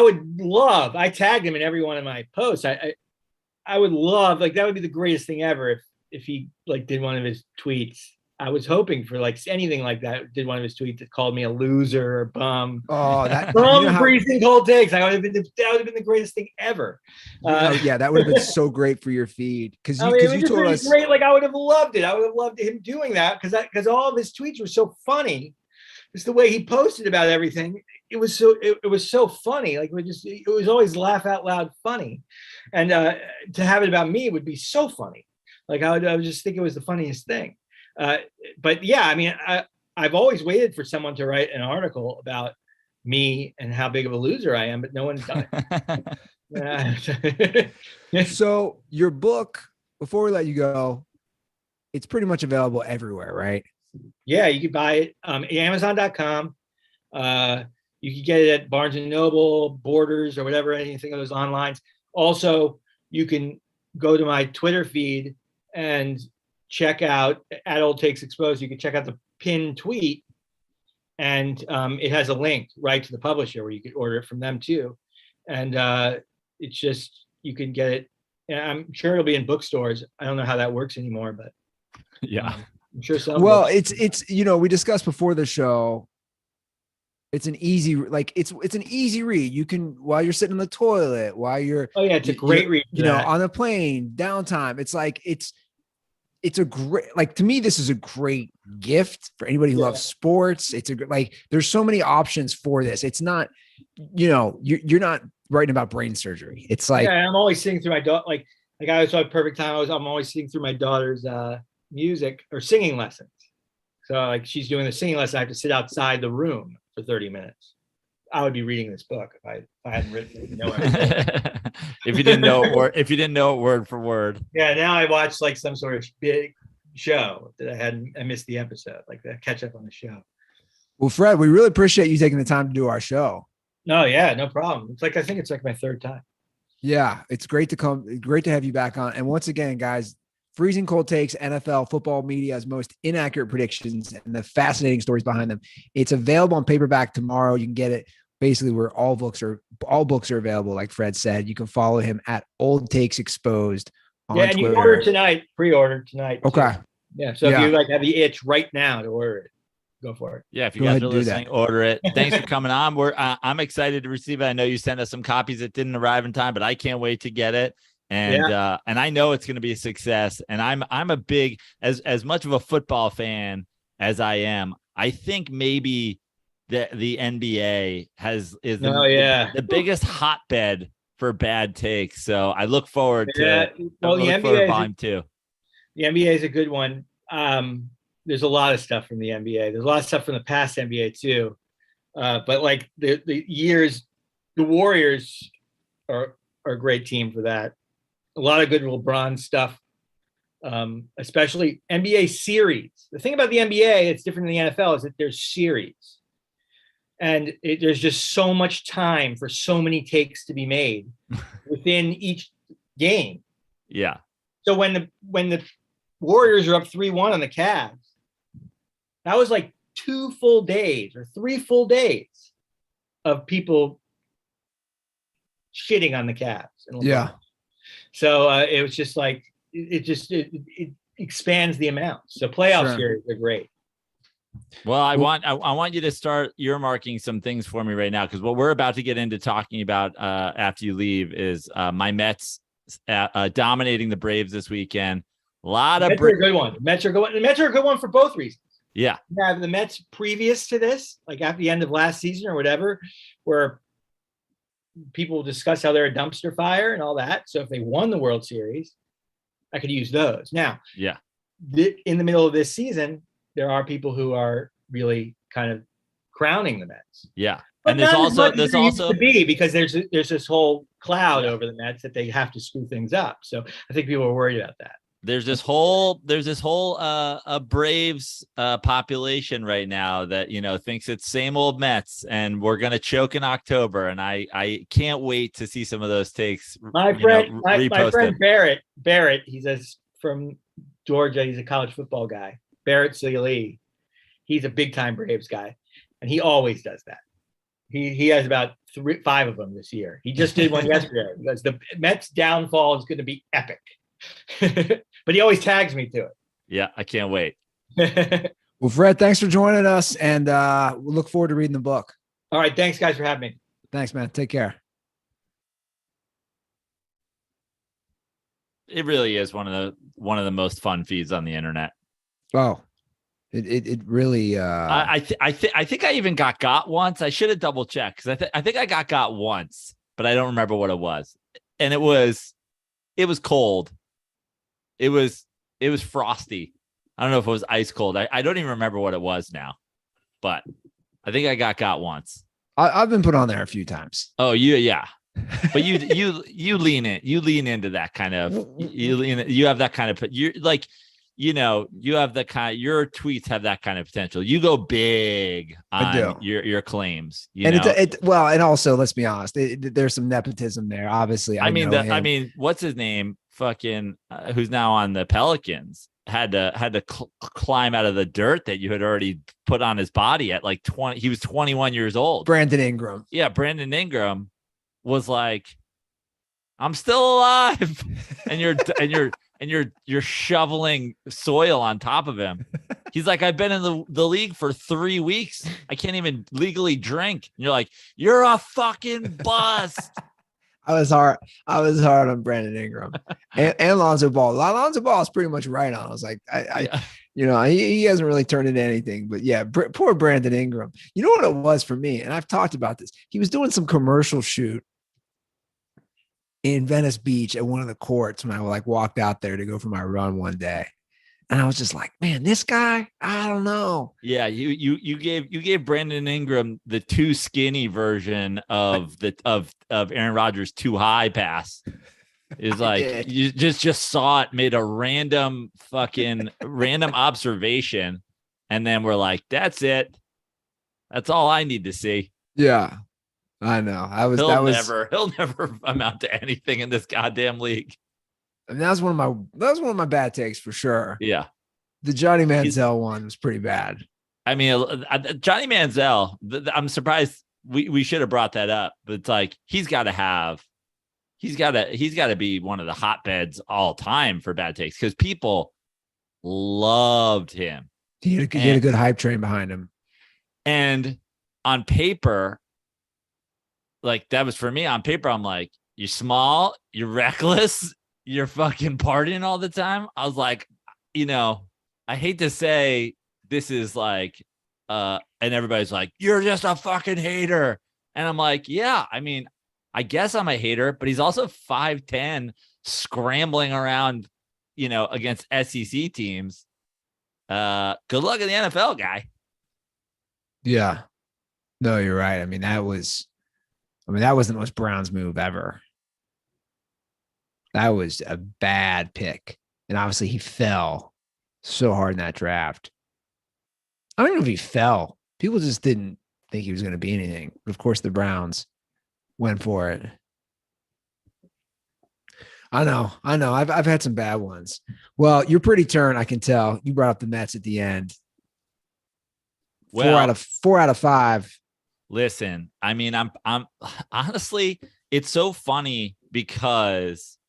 [SPEAKER 3] would love. I tagged him in every one of my posts. I would love that would be the greatest thing ever if he did one of his tweets. I was hoping for like anything like that. Did one of his tweets that called me a loser or bum.
[SPEAKER 1] Oh, that
[SPEAKER 3] From Freezing Cold Takes. That would have been the greatest thing ever.
[SPEAKER 1] Yeah, that would have been so great for your feed because you told us
[SPEAKER 3] great. Like I would have loved it. I would have loved him doing that because all of his tweets were so funny. It's the way he posted about everything. It was so funny. Like it was always laugh out loud funny, and to have it about me would be so funny. Like I would just think it was the funniest thing. But yeah, I mean, I've always waited for someone to write an article about me and how big of a loser I am, but no one's done it.
[SPEAKER 1] So your book, before we let you go, it's pretty much available everywhere, right?
[SPEAKER 3] Yeah, you can buy it Amazon.com. You can get it at Barnes and Noble, Borders, or whatever, anything of those online. Also, you can go to my Twitter feed and check out at Old Takes Exposed. You can check out the pinned tweet, and it has a link right to the publisher where you can order it from them too. And it's just, you can get it. I'm sure it'll be in bookstores. I don't know how that works anymore, but
[SPEAKER 2] yeah,
[SPEAKER 3] I'm sure some.
[SPEAKER 1] Well, it's we discussed before the show. It's an easy it's an easy read. You can, while you're sitting in the toilet, while you're
[SPEAKER 3] it's a great read.
[SPEAKER 1] On a plane, downtime. It's like it's a great, like, to me, this is a great gift for anybody who loves sports. It's there's so many options for this. It's not, you're not writing about brain surgery. It's like,
[SPEAKER 3] I'm always sitting through my daughter. Like I was at Perfect Time. I'm always sitting through my daughter's music or singing lessons. So like she's doing the singing lesson. I have to sit outside the room for 30 minutes. I would be reading this book if I hadn't written it.
[SPEAKER 2] If you didn't know it word for word.
[SPEAKER 3] Yeah, now I watch like some sort of big show that I missed the episode, like the catch up on the show.
[SPEAKER 1] Well, Fred, we really appreciate you taking the time to do our show.
[SPEAKER 3] No, yeah, no problem. I think it's like my third time.
[SPEAKER 1] Yeah, it's great to have you back on. And once again, guys, Freezing Cold Takes, NFL football media's most inaccurate predictions and the fascinating stories behind them. It's available on paperback tomorrow. You can get it basically where all books are available. Like Fred said, you can follow him at Old Takes Exposed on Twitter.
[SPEAKER 3] You order tonight, pre-order tonight.
[SPEAKER 1] Okay.
[SPEAKER 3] Yeah. So if you have the itch right now to order it, go for it.
[SPEAKER 2] Yeah. If you guys are listening, order it. Thanks for coming on. I'm excited to receive it. I know you sent us some copies that didn't arrive in time, but I can't wait to get it. And I know it's going to be a success. And I'm a big, as much of a football fan as I am, I think maybe the NBA is the biggest hotbed for bad takes. So I look forward to volume 2.
[SPEAKER 3] The NBA is a good one. There's a lot of stuff from the NBA. There's a lot of stuff from the past NBA too. But like the Warriors are a great team for that. A lot of good LeBron stuff, especially NBA series. The thing about the NBA, it's different than the NFL, is that there's series. And there's just so much time for so many takes to be made within each game.
[SPEAKER 2] Yeah.
[SPEAKER 3] So when the Warriors are up 3-1 on the Cavs, that was like 2 full days or 3 full days of people shitting on the Cavs.
[SPEAKER 1] Yeah.
[SPEAKER 3] So it was just like it expands the amount. So playoff series are great.
[SPEAKER 2] Well, I want you to start earmarking some things for me right now, because what we're about to get into talking about after you leave is my Mets dominating the Braves this weekend. A lot of
[SPEAKER 3] Mets are a good one. Mets are good one. The Mets are a good one for both reasons.
[SPEAKER 2] Yeah.
[SPEAKER 3] You have the Mets previous to this, like at the end of last season or whatever, where people discuss how they're a dumpster fire and all that. So if they won the World Series, I could use those. Now, in the middle of this season, there are people who are really kind of crowning the Mets.
[SPEAKER 2] Yeah.
[SPEAKER 3] But
[SPEAKER 2] and there's also
[SPEAKER 3] to be, because there's this whole cloud over the Mets that they have to screw things up. So I think people are worried about that.
[SPEAKER 2] There's this whole Braves population right now that, thinks it's same old Mets and we're going to choke in October. And I can't wait to see some of those takes.
[SPEAKER 3] My friend Barrett, he's from Georgia. He's a college football guy. Barrett Ciali. He's a big time Braves guy. And he always does that. He has about 5 of them this year. He just did one yesterday because the Mets downfall is going to be epic. But he always tags me to it.
[SPEAKER 2] Yeah, I can't wait.
[SPEAKER 1] Well, Fred, thanks for joining us, and we look forward to reading the book.
[SPEAKER 3] All right. Thanks, guys, for having me.
[SPEAKER 1] Thanks, man. Take care.
[SPEAKER 2] It really is one of the most fun feeds on the internet.
[SPEAKER 1] Oh, it really.
[SPEAKER 2] I think I even got once. I should have double checked because I think I got once, but I don't remember what it was. And it was cold. It was frosty. I don't know if it was ice cold. I don't even remember what it was now, but I think I got once.
[SPEAKER 1] I've been put on there a few times.
[SPEAKER 2] Oh, yeah. But you lean into that kind of, you have that kind of, you're like, you have the kind, your tweets have that kind of potential. You go big on your claims,
[SPEAKER 1] and also, let's be honest, there's some nepotism there. Obviously, I mean,
[SPEAKER 2] what's his name? Fucking, who's now on the Pelicans had to climb out of the dirt that you had already put on his body at like 20. He was 21 years old.
[SPEAKER 1] Brandon Ingram.
[SPEAKER 2] Yeah. Brandon Ingram was like, I'm still alive. And you're shoveling soil on top of him. He's like, I've been in the league for 3 weeks. I can't even legally drink. And you're like, you're a fucking bust.
[SPEAKER 1] I was hard on Brandon Ingram and Lonzo Ball. Lonzo Ball is pretty much right on. I was like, he hasn't really turned into anything, but yeah, poor Brandon Ingram. You know what it was for me? And I've talked about this. He was doing some commercial shoot in Venice Beach at one of the courts when I walked out there to go for my run one day. And I was just like, man, this guy, I don't know.
[SPEAKER 2] Yeah, you gave Brandon Ingram the too skinny version of Aaron Rodgers' too high pass. Is like you just saw it, made a random observation, and then we're like, that's it. That's all I need to see.
[SPEAKER 1] Yeah, I know.
[SPEAKER 2] He'll never amount to anything in this goddamn league.
[SPEAKER 1] I mean, that was one of my bad takes for sure.
[SPEAKER 2] Yeah.
[SPEAKER 1] The Johnny Manziel one was pretty bad.
[SPEAKER 2] I mean, Johnny Manziel, I'm surprised we should have brought that up, but it's like, he's got to be one of the hotbeds all time for bad takes because people loved him.
[SPEAKER 1] He had a good hype train behind him.
[SPEAKER 2] And on paper, like that was for me on paper, I'm like, you're small, you're reckless, you're fucking partying all the time. I was like, I hate to say this is like, and everybody's like, you're just a fucking hater. And I'm like, yeah, I mean, I guess I'm a hater, but he's also 5'10", scrambling around, against SEC teams. Good luck in the NFL, guy.
[SPEAKER 1] Yeah. No, you're right. I mean, that was the most Browns move ever. That was a bad pick. And obviously he fell so hard in that draft. I don't know if he fell. People just didn't think he was going to be anything. But of course, the Browns went for it. I know. I've had some bad ones. Well, you're pretty turned, I can tell. You brought up the Mets at the end.
[SPEAKER 2] Well,
[SPEAKER 1] 4 out of 5.
[SPEAKER 2] Listen, I mean, I'm honestly, it's so funny because,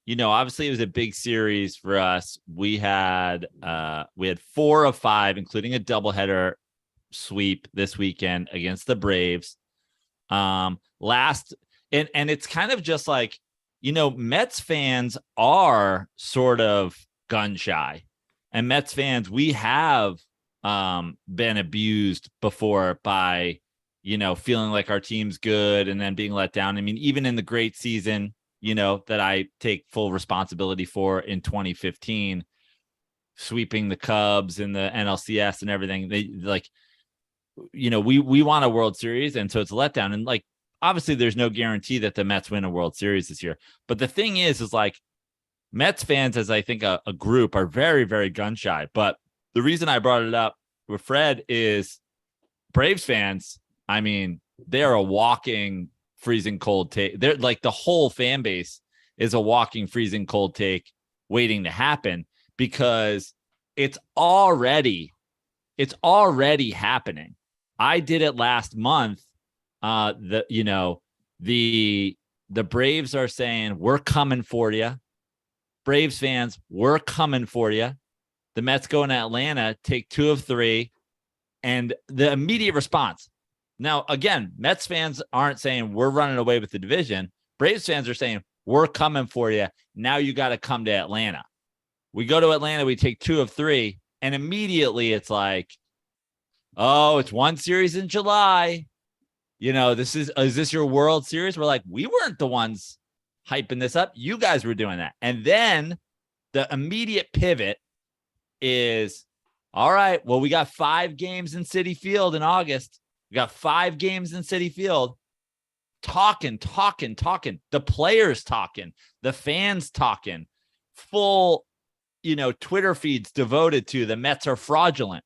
[SPEAKER 2] obviously it was a big series for us. We had 4 of 5, including a doubleheader sweep this weekend against the Braves. And it's kind of just like, Mets fans are sort of gun shy, and Mets fans, we have been abused before by, feeling like our team's good and then being let down. I mean, even in the great season, that I take full responsibility for in 2015, sweeping the Cubs and the NLCS and everything. They like, we want a World Series. And so it's a letdown. And like, obviously there's no guarantee that the Mets win a World Series this year. But the thing is like Mets fans, as I think a group, are very, very gun shy. But the reason I brought it up with Fred is Braves fans. I mean, they're a walking freezing cold take. They're like, the whole fan base is a walking freezing cold take waiting to happen because it's already happening. I did it last month. The Braves are saying, we're coming for you. Braves fans, we're coming for you. the Mets go into Atlanta, take 2 of 3, and the immediate response. Now, again, Mets fans aren't saying we're running away with the division. Braves fans are saying we're coming for you. Now you got to come to Atlanta. We go to Atlanta, we take 2 of 3, and immediately it's like, oh, it's one series in July. You know, is this your World Series? We're like, we weren't the ones hyping this up. You guys were doing that. And then the immediate pivot is, all right, well, we got 5 games in Citi Field in August. We got 5 games in Citi Field. Talking. The players talking, the fans talking, full, Twitter feeds devoted to the Mets are fraudulent.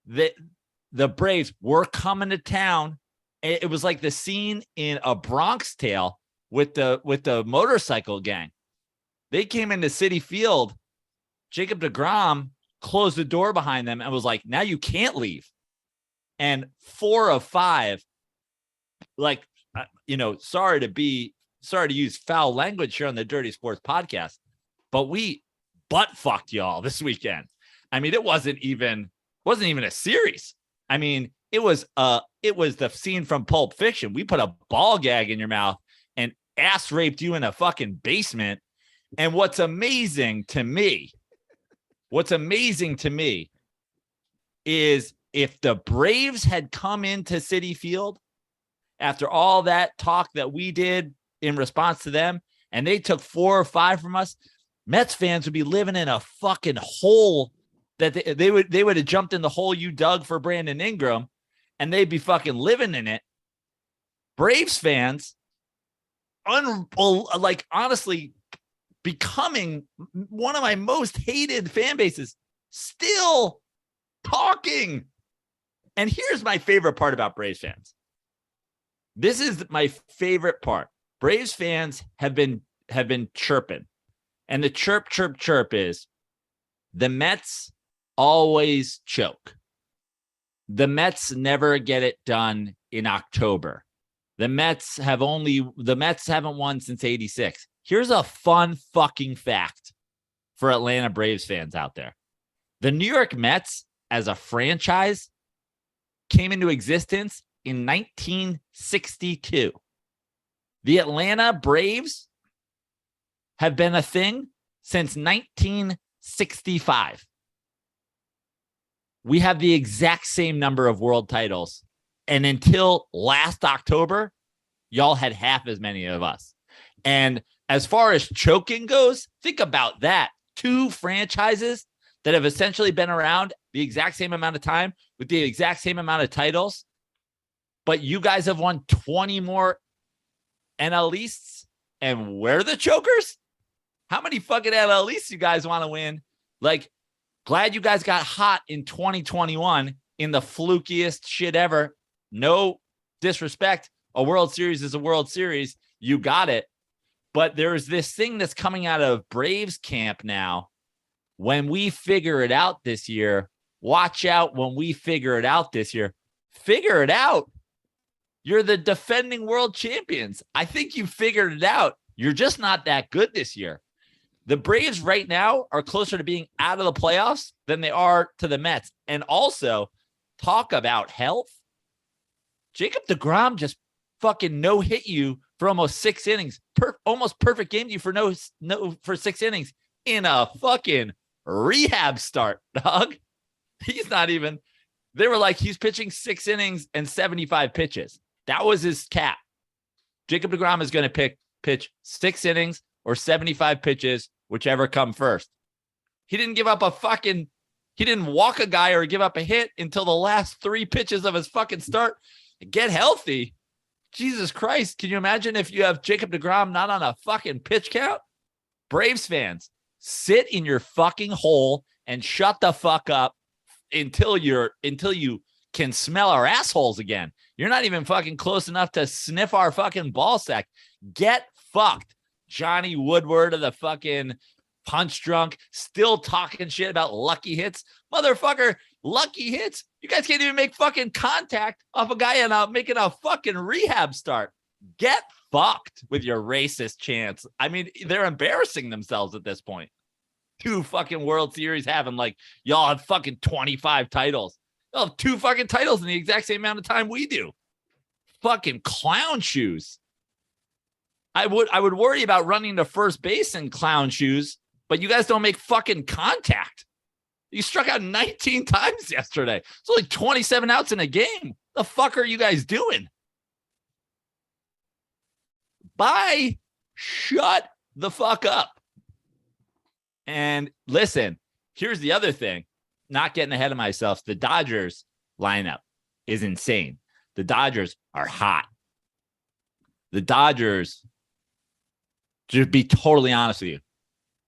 [SPEAKER 2] The Braves were coming to town. It was like the scene in A Bronx Tale with the motorcycle gang. They came into Citi Field. Jacob deGrom closed the door behind them and was like, now you can't leave. And 4 of 5, like, sorry to use foul language here on the Dirty Sports Podcast, but we butt fucked y'all this weekend. I mean, it wasn't even a series. I mean, it was the scene from Pulp Fiction. We put a ball gag in your mouth and ass raped you in a fucking basement. And what's amazing to me is if the Braves had come into Citi Field after all that talk that we did in response to them, and they took 4 or 5 from us, Mets fans would be living in a fucking hole that they would have jumped in the hole you dug for Brandon Ingram, and they'd be fucking living in it. Braves fans, honestly, becoming one of my most hated fan bases, still talking. And here's my favorite part about Braves fans. This is my favorite part. Braves fans have been chirping. And the chirp is the Mets always choke. The Mets never get it done in October. The Mets haven't won since 86. Here's a fun fucking fact for Atlanta Braves fans out there. The New York Mets as a franchise came into existence in 1962. The Atlanta Braves have been a thing since 1965. We have the exact same number of world titles. And until last October, y'all had half as many of us. And as far as choking goes, think about that. 2 franchises that have essentially been around the exact same amount of time with the exact same amount of titles. But you guys have won 20 more NL Easts. And we're the chokers? How many fucking NL Easts you guys want to win? Like, glad you guys got hot in 2021 in the flukiest shit ever. No disrespect. A World Series is a World Series. You got it. But there's this thing that's coming out of Braves camp now. When we figure it out this year, watch out when we figure it out this year. Figure it out. You're the defending world champions. I think you figured it out. You're just not that good this year. The Braves right now are closer to being out of the playoffs than they are to the Mets. And also, talk about health. Jacob deGrom just fucking no-hit you for almost 6 innings. Almost perfect game to you for 6 innings in a fucking rehab start, dog. He's not even. They were like, he's pitching 6 innings and 75 pitches. That was his cap. Jacob deGrom is going to pitch 6 innings or 75 pitches, whichever come first. He didn't walk a guy or give up a hit until the last 3 pitches of his fucking start. Get healthy. Jesus Christ. Can you imagine if you have Jacob deGrom not on a fucking pitch count? Braves fans, sit in your fucking hole and shut the fuck up until you can smell our assholes again. You're not even fucking close enough to sniff our fucking ball sack. Get fucked. Johnny Woodward of the fucking punch drunk, still talking shit about lucky hits. Motherfucker, lucky hits. You guys can't even make fucking contact off a guy and making a fucking rehab start. Get fucked with your racist chants. I mean, they're embarrassing themselves at this point. 2 fucking World Series having like y'all have fucking 25 titles. Y'all have 2 fucking titles in the exact same amount of time we do. Fucking clown shoes. I would worry about running to first base in clown shoes, but you guys don't make fucking contact. You struck out 19 times yesterday. It's only 27 outs in a game. The fuck are you guys doing? Bye. Shut the fuck up. And listen, here's the other thing. Not getting ahead of myself. The Dodgers lineup is insane. The Dodgers are hot. The Dodgers, to be totally honest with you,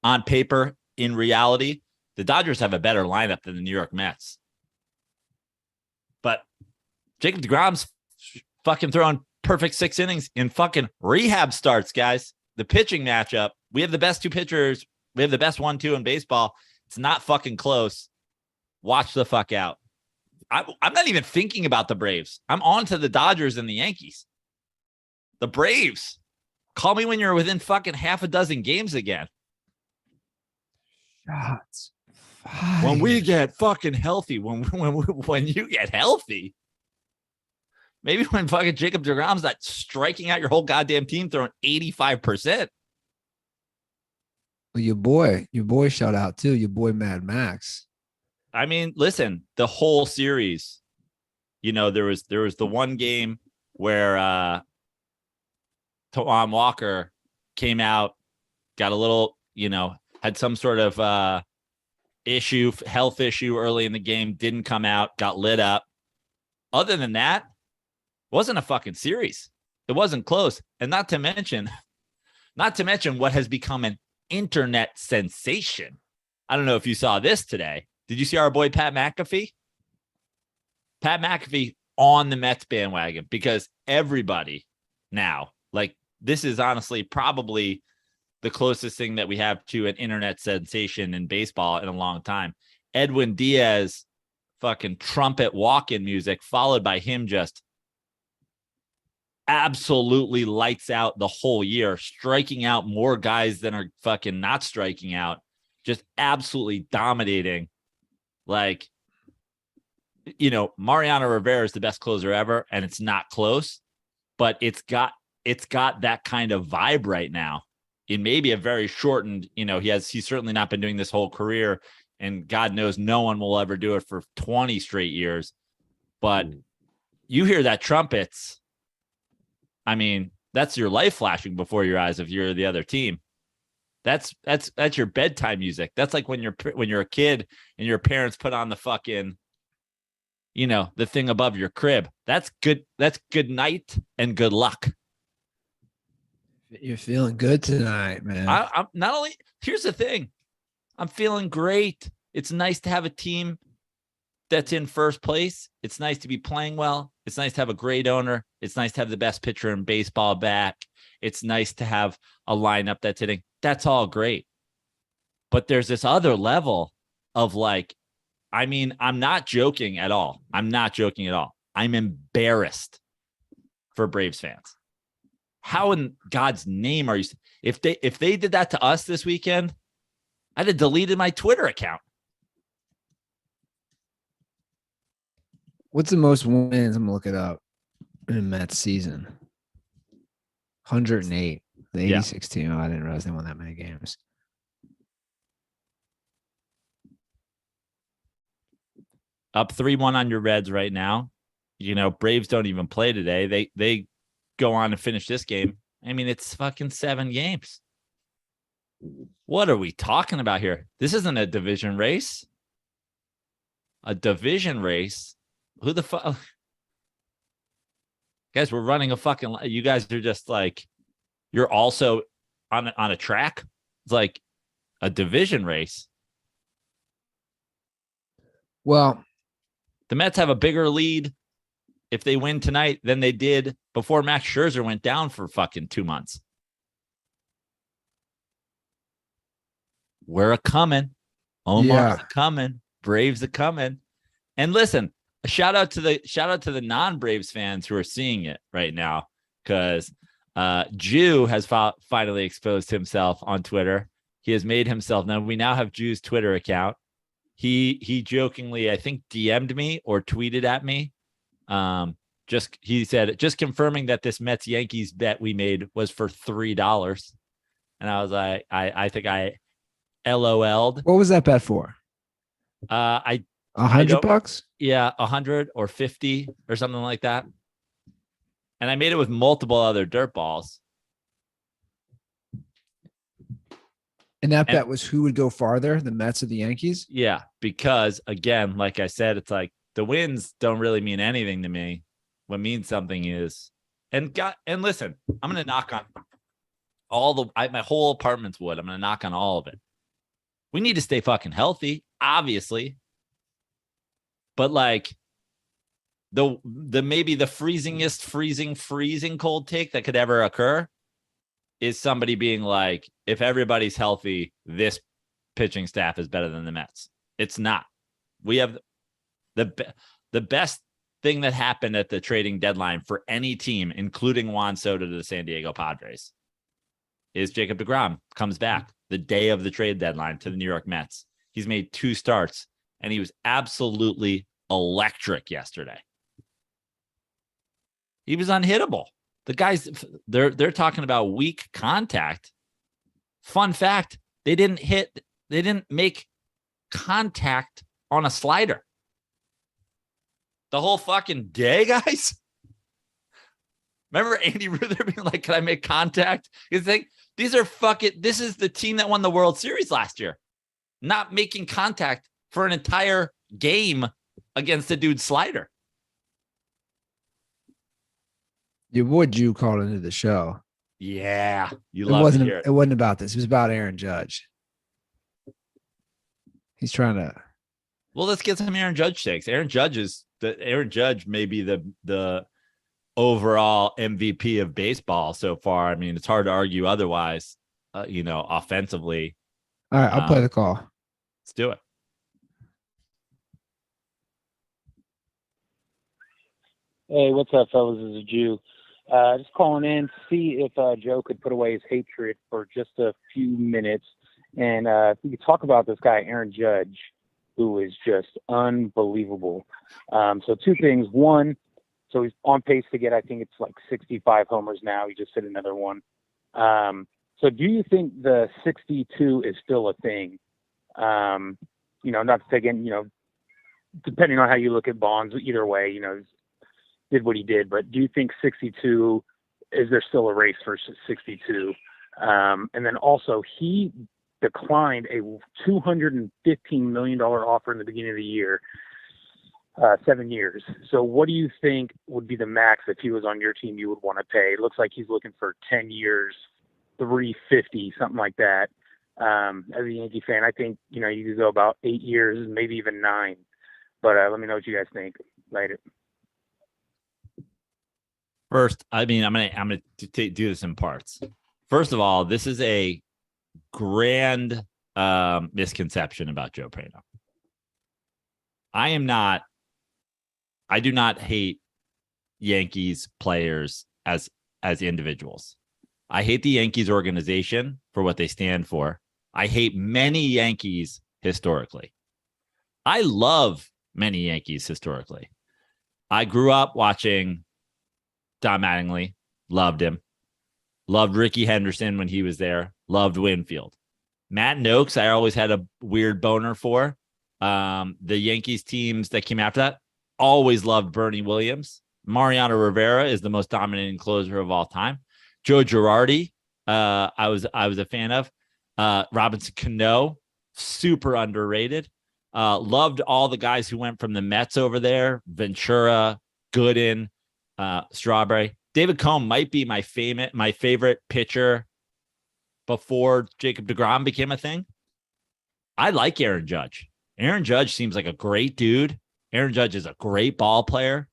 [SPEAKER 2] on paper, in reality, the Dodgers have a better lineup than the New York Mets. But Jacob deGrom's fucking throwing perfect 6 innings in fucking rehab starts, guys. The pitching matchup, we have the best 2 pitchers. We have the best 1-2 in baseball. It's not fucking close. Watch the fuck out. I'm not even thinking about the Braves. I'm on to the Dodgers and the Yankees. The Braves. Call me when you're within fucking half a dozen games again.
[SPEAKER 1] Shots.
[SPEAKER 2] When we get fucking healthy, when you get healthy, maybe when fucking Jacob deGrom's not striking out your whole goddamn team, throwing 85%.
[SPEAKER 1] Well, your boy shout out too. Your boy Mad Max.
[SPEAKER 2] I mean, listen, the whole series, there was the one game where Tom Walker came out, got a little, had some sort of health issue early in the game, didn't come out, got lit up. Other than that, it wasn't a fucking series. It wasn't close. And not to mention what has become an internet sensation. I don't know if you saw this today. Did you see our boy Pat McAfee? Pat McAfee on the Mets bandwagon because everybody now, like, this is honestly probably the closest thing that we have to an internet sensation in baseball in a long time. Edwin Diaz fucking trumpet walk-in music, followed by him just absolutely lights out the whole year, striking out more guys than are fucking not striking out, just absolutely dominating. Like, Mariano Rivera is the best closer ever, and it's not close, but it's got that kind of vibe right now. In maybe a very shortened, he's certainly not been doing this whole career, and God knows no one will ever do it for 20 straight years. But you hear that trumpets, I mean, that's your life flashing before your eyes if you're the other team. That's your bedtime music. That's like when you're a kid and your parents put on the fucking, the thing above your crib. That's good. That's good night and good luck.
[SPEAKER 1] You're feeling good tonight, man.
[SPEAKER 2] I'm not only, here's the thing. I'm feeling great. It's nice to have a team that's in first place. It's nice to be playing well. It's nice to have a great owner. It's nice to have the best pitcher in baseball back. It's nice to have a lineup that's hitting. That's all great. But there's this other level of like, I mean, I'm not joking at all. I'm embarrassed for Braves fans. How in God's name are you? If they did that to us this weekend, I'd have deleted my Twitter account.
[SPEAKER 1] What's the most wins? I'm gonna look it up in a Mets season. 108. The 86 team. Oh, I didn't realize they won that many games.
[SPEAKER 2] Up 3-1 on your Reds right now. Braves don't even play today. They go on and finish this game. I mean, it's fucking 7 games. What are we talking about here? This isn't a division race. A division race? Who the fuck? Guys, we're running a fucking... You guys are just like... You're also on a track. It's like a division race.
[SPEAKER 1] Well,
[SPEAKER 2] the Mets have a bigger lead if they win tonight than they did before Max Scherzer went down for fucking 2 months. We're a-coming. Omar's a-coming. Braves a-coming. And listen, a shout out to the non-Braves fans who are seeing it right now, because Jew has finally exposed himself on Twitter He has made himself. Now we now have Drew's Twitter account. He jokingly, I think, DM'd me or tweeted at me. He said, just confirming that this Mets Yankees bet we made was for $3. And I was like, I think I LOL'd.
[SPEAKER 1] What was that bet for?
[SPEAKER 2] $100? Yeah, 100 or 50 or something like that. And I made it with multiple other dirt balls.
[SPEAKER 1] And that bet was who would go farther, the Mets or the Yankees?
[SPEAKER 2] Yeah, because again, like I said, it's like the wins don't really mean anything to me. What means something is, and listen, I'm gonna knock on my whole apartment's wood. I'm gonna knock on all of it. We need to stay fucking healthy, obviously. But like the maybe the freezing cold take that could ever occur is somebody being like, if everybody's healthy, this pitching staff is better than the Mets. It's not. We have the best thing that happened at the trading deadline for any team, including Juan Soto to the San Diego Padres, is Jacob deGrom comes back the day of the trade deadline to the New York Mets. He's made 2 starts, and he was absolutely electric yesterday. He was unhittable. The guys, they're talking about weak contact. Fun fact, they didn't make contact on a slider the whole fucking day, guys. Remember Andy Ruther being like, can I make contact? You think this is the team that won the World Series last year, not making contact for an entire game against a dude's slider.
[SPEAKER 1] Your boy Jew called into the show.
[SPEAKER 2] Yeah, you love to hear it.
[SPEAKER 1] It wasn't about this. It was about Aaron Judge. He's trying to.
[SPEAKER 2] Well, let's get some Aaron Judge takes. Aaron Judge may be the overall MVP of baseball so far. I mean, it's hard to argue otherwise. Offensively.
[SPEAKER 1] All right, I'll play the call.
[SPEAKER 2] Let's do it.
[SPEAKER 4] Hey, what's up, fellas? This is Jew. Just calling in to see if Joe could put away his hatred for just a few minutes. And if we could talk about this guy, Aaron Judge, who is just unbelievable. So 2 things. One, so he's on pace to get, I think it's like 65 homers now. He just hit another one. So do you think the 62 is still a thing? Not to take in, depending on how you look at Bonds, either way, did what he did, but do you think 62, is there still a race for 62? And then also he declined a $215 million offer in the beginning of the year, 7 years. So what do you think would be the max if he was on your team you would want to pay? It looks like he's looking for 10 years, 350, something like that. As a Yankee fan, I think, you could go about 8 years, maybe even 9, but let me know what you guys think. Later.
[SPEAKER 2] First, I mean, I'm gonna do this in parts. First of all, this is a grand misconception about Joe Prano. I do not hate Yankees players as individuals. I hate the Yankees organization for what they stand for. I hate many Yankees historically. I love many Yankees historically. I grew up watching Don Mattingly, loved him. Loved Ricky Henderson when he was there. Loved Winfield. Matt Noakes, I always had a weird boner for. The Yankees teams that came after that, always loved Bernie Williams. Mariano Rivera is the most dominating closer of all time. Joe Girardi, I was a fan of. Robinson Cano, super underrated. Loved all the guys who went from the Mets over there. Ventura, Gooden, Strawberry. David Cone might be my favorite pitcher before Jacob deGrom became a thing. I like Aaron Judge. Aaron Judge seems like a great dude. Aaron Judge is a great ball player.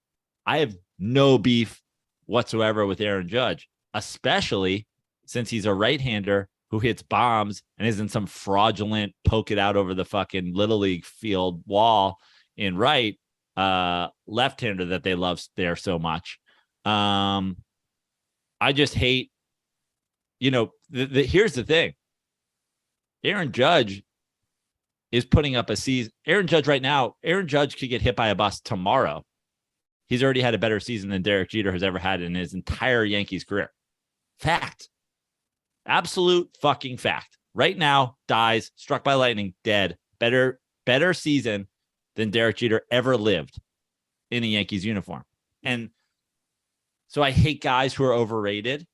[SPEAKER 2] I have no beef whatsoever with Aaron Judge, especially since he's a right-hander who hits bombs and isn't some fraudulent poke it out over the fucking Little League field wall in right. Left-hander that they love there so much. I just hate, here's the thing. Aaron Judge is putting up a season. Aaron Judge right now, Aaron Judge could get hit by a bus tomorrow. He's already had a better season than Derek Jeter has ever had in his entire Yankees career. Fact. Absolute fucking fact. Right now, dies, struck by lightning, dead. Better season than Derek Jeter ever lived in a Yankees uniform. And so I hate guys who are overrated.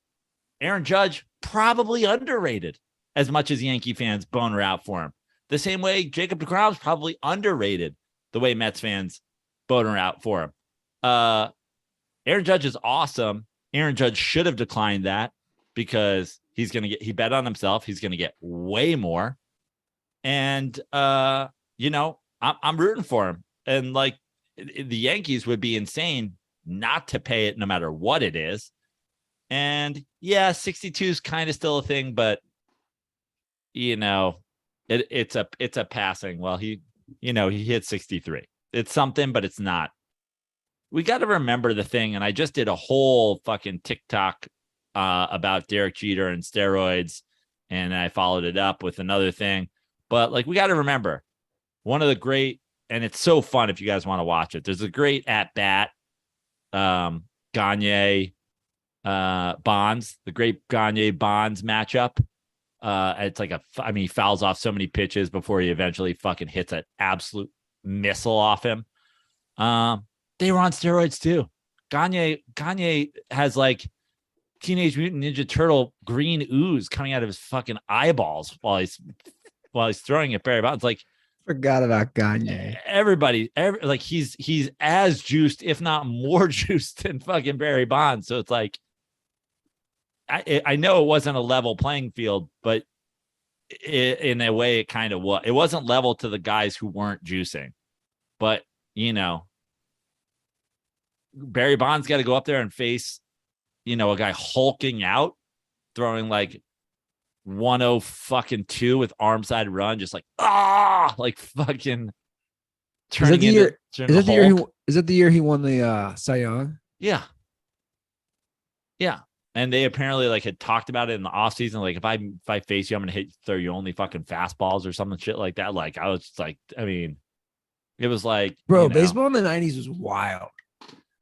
[SPEAKER 2] Aaron Judge, probably underrated as much as Yankee fans boner out for him. The same way Jacob deGrom's probably underrated the way Mets fans boner out for him. Aaron Judge is awesome. Aaron Judge should have declined that because he bet on himself. He's going to get way more. And, I'm rooting for him. And like the Yankees would be insane not to pay it no matter what it is. And yeah, 62 is kind of still a thing, but it's a passing. Well, he hit 63. It's something, but it's not. We got to remember the thing. And I just did a whole fucking TikTok about Derek Jeter and steroids. And I followed it up with another thing, but like, we got to remember one of the great, and it's so fun if you guys want to watch it. There's a great at bat, Gagne Bonds, the great Gagne Bonds matchup. It's like he fouls off so many pitches before he eventually fucking hits an absolute missile off him. They were on steroids too. Gagne has like Teenage Mutant Ninja Turtle green ooze coming out of his fucking eyeballs while he's throwing at Barry Bonds. Like,
[SPEAKER 1] Forgot about Gagne.
[SPEAKER 2] He's as juiced, if not more juiced than fucking Barry Bonds. So it's like, I know it wasn't a level playing field, but in a way it kind of was. It wasn't level to the guys who weren't juicing, but Barry Bonds got to go up there and face, a guy hulking out, throwing like 102 with arm side run, just like fucking turning into.
[SPEAKER 1] Is that the year he won the Cy Young?
[SPEAKER 2] Yeah. And they apparently like had talked about it in the offseason. Like, if I face you, I'm gonna throw you only fucking fastballs or something shit like that. Like, I was just like, it was like,
[SPEAKER 1] bro, baseball in the 90s was wild.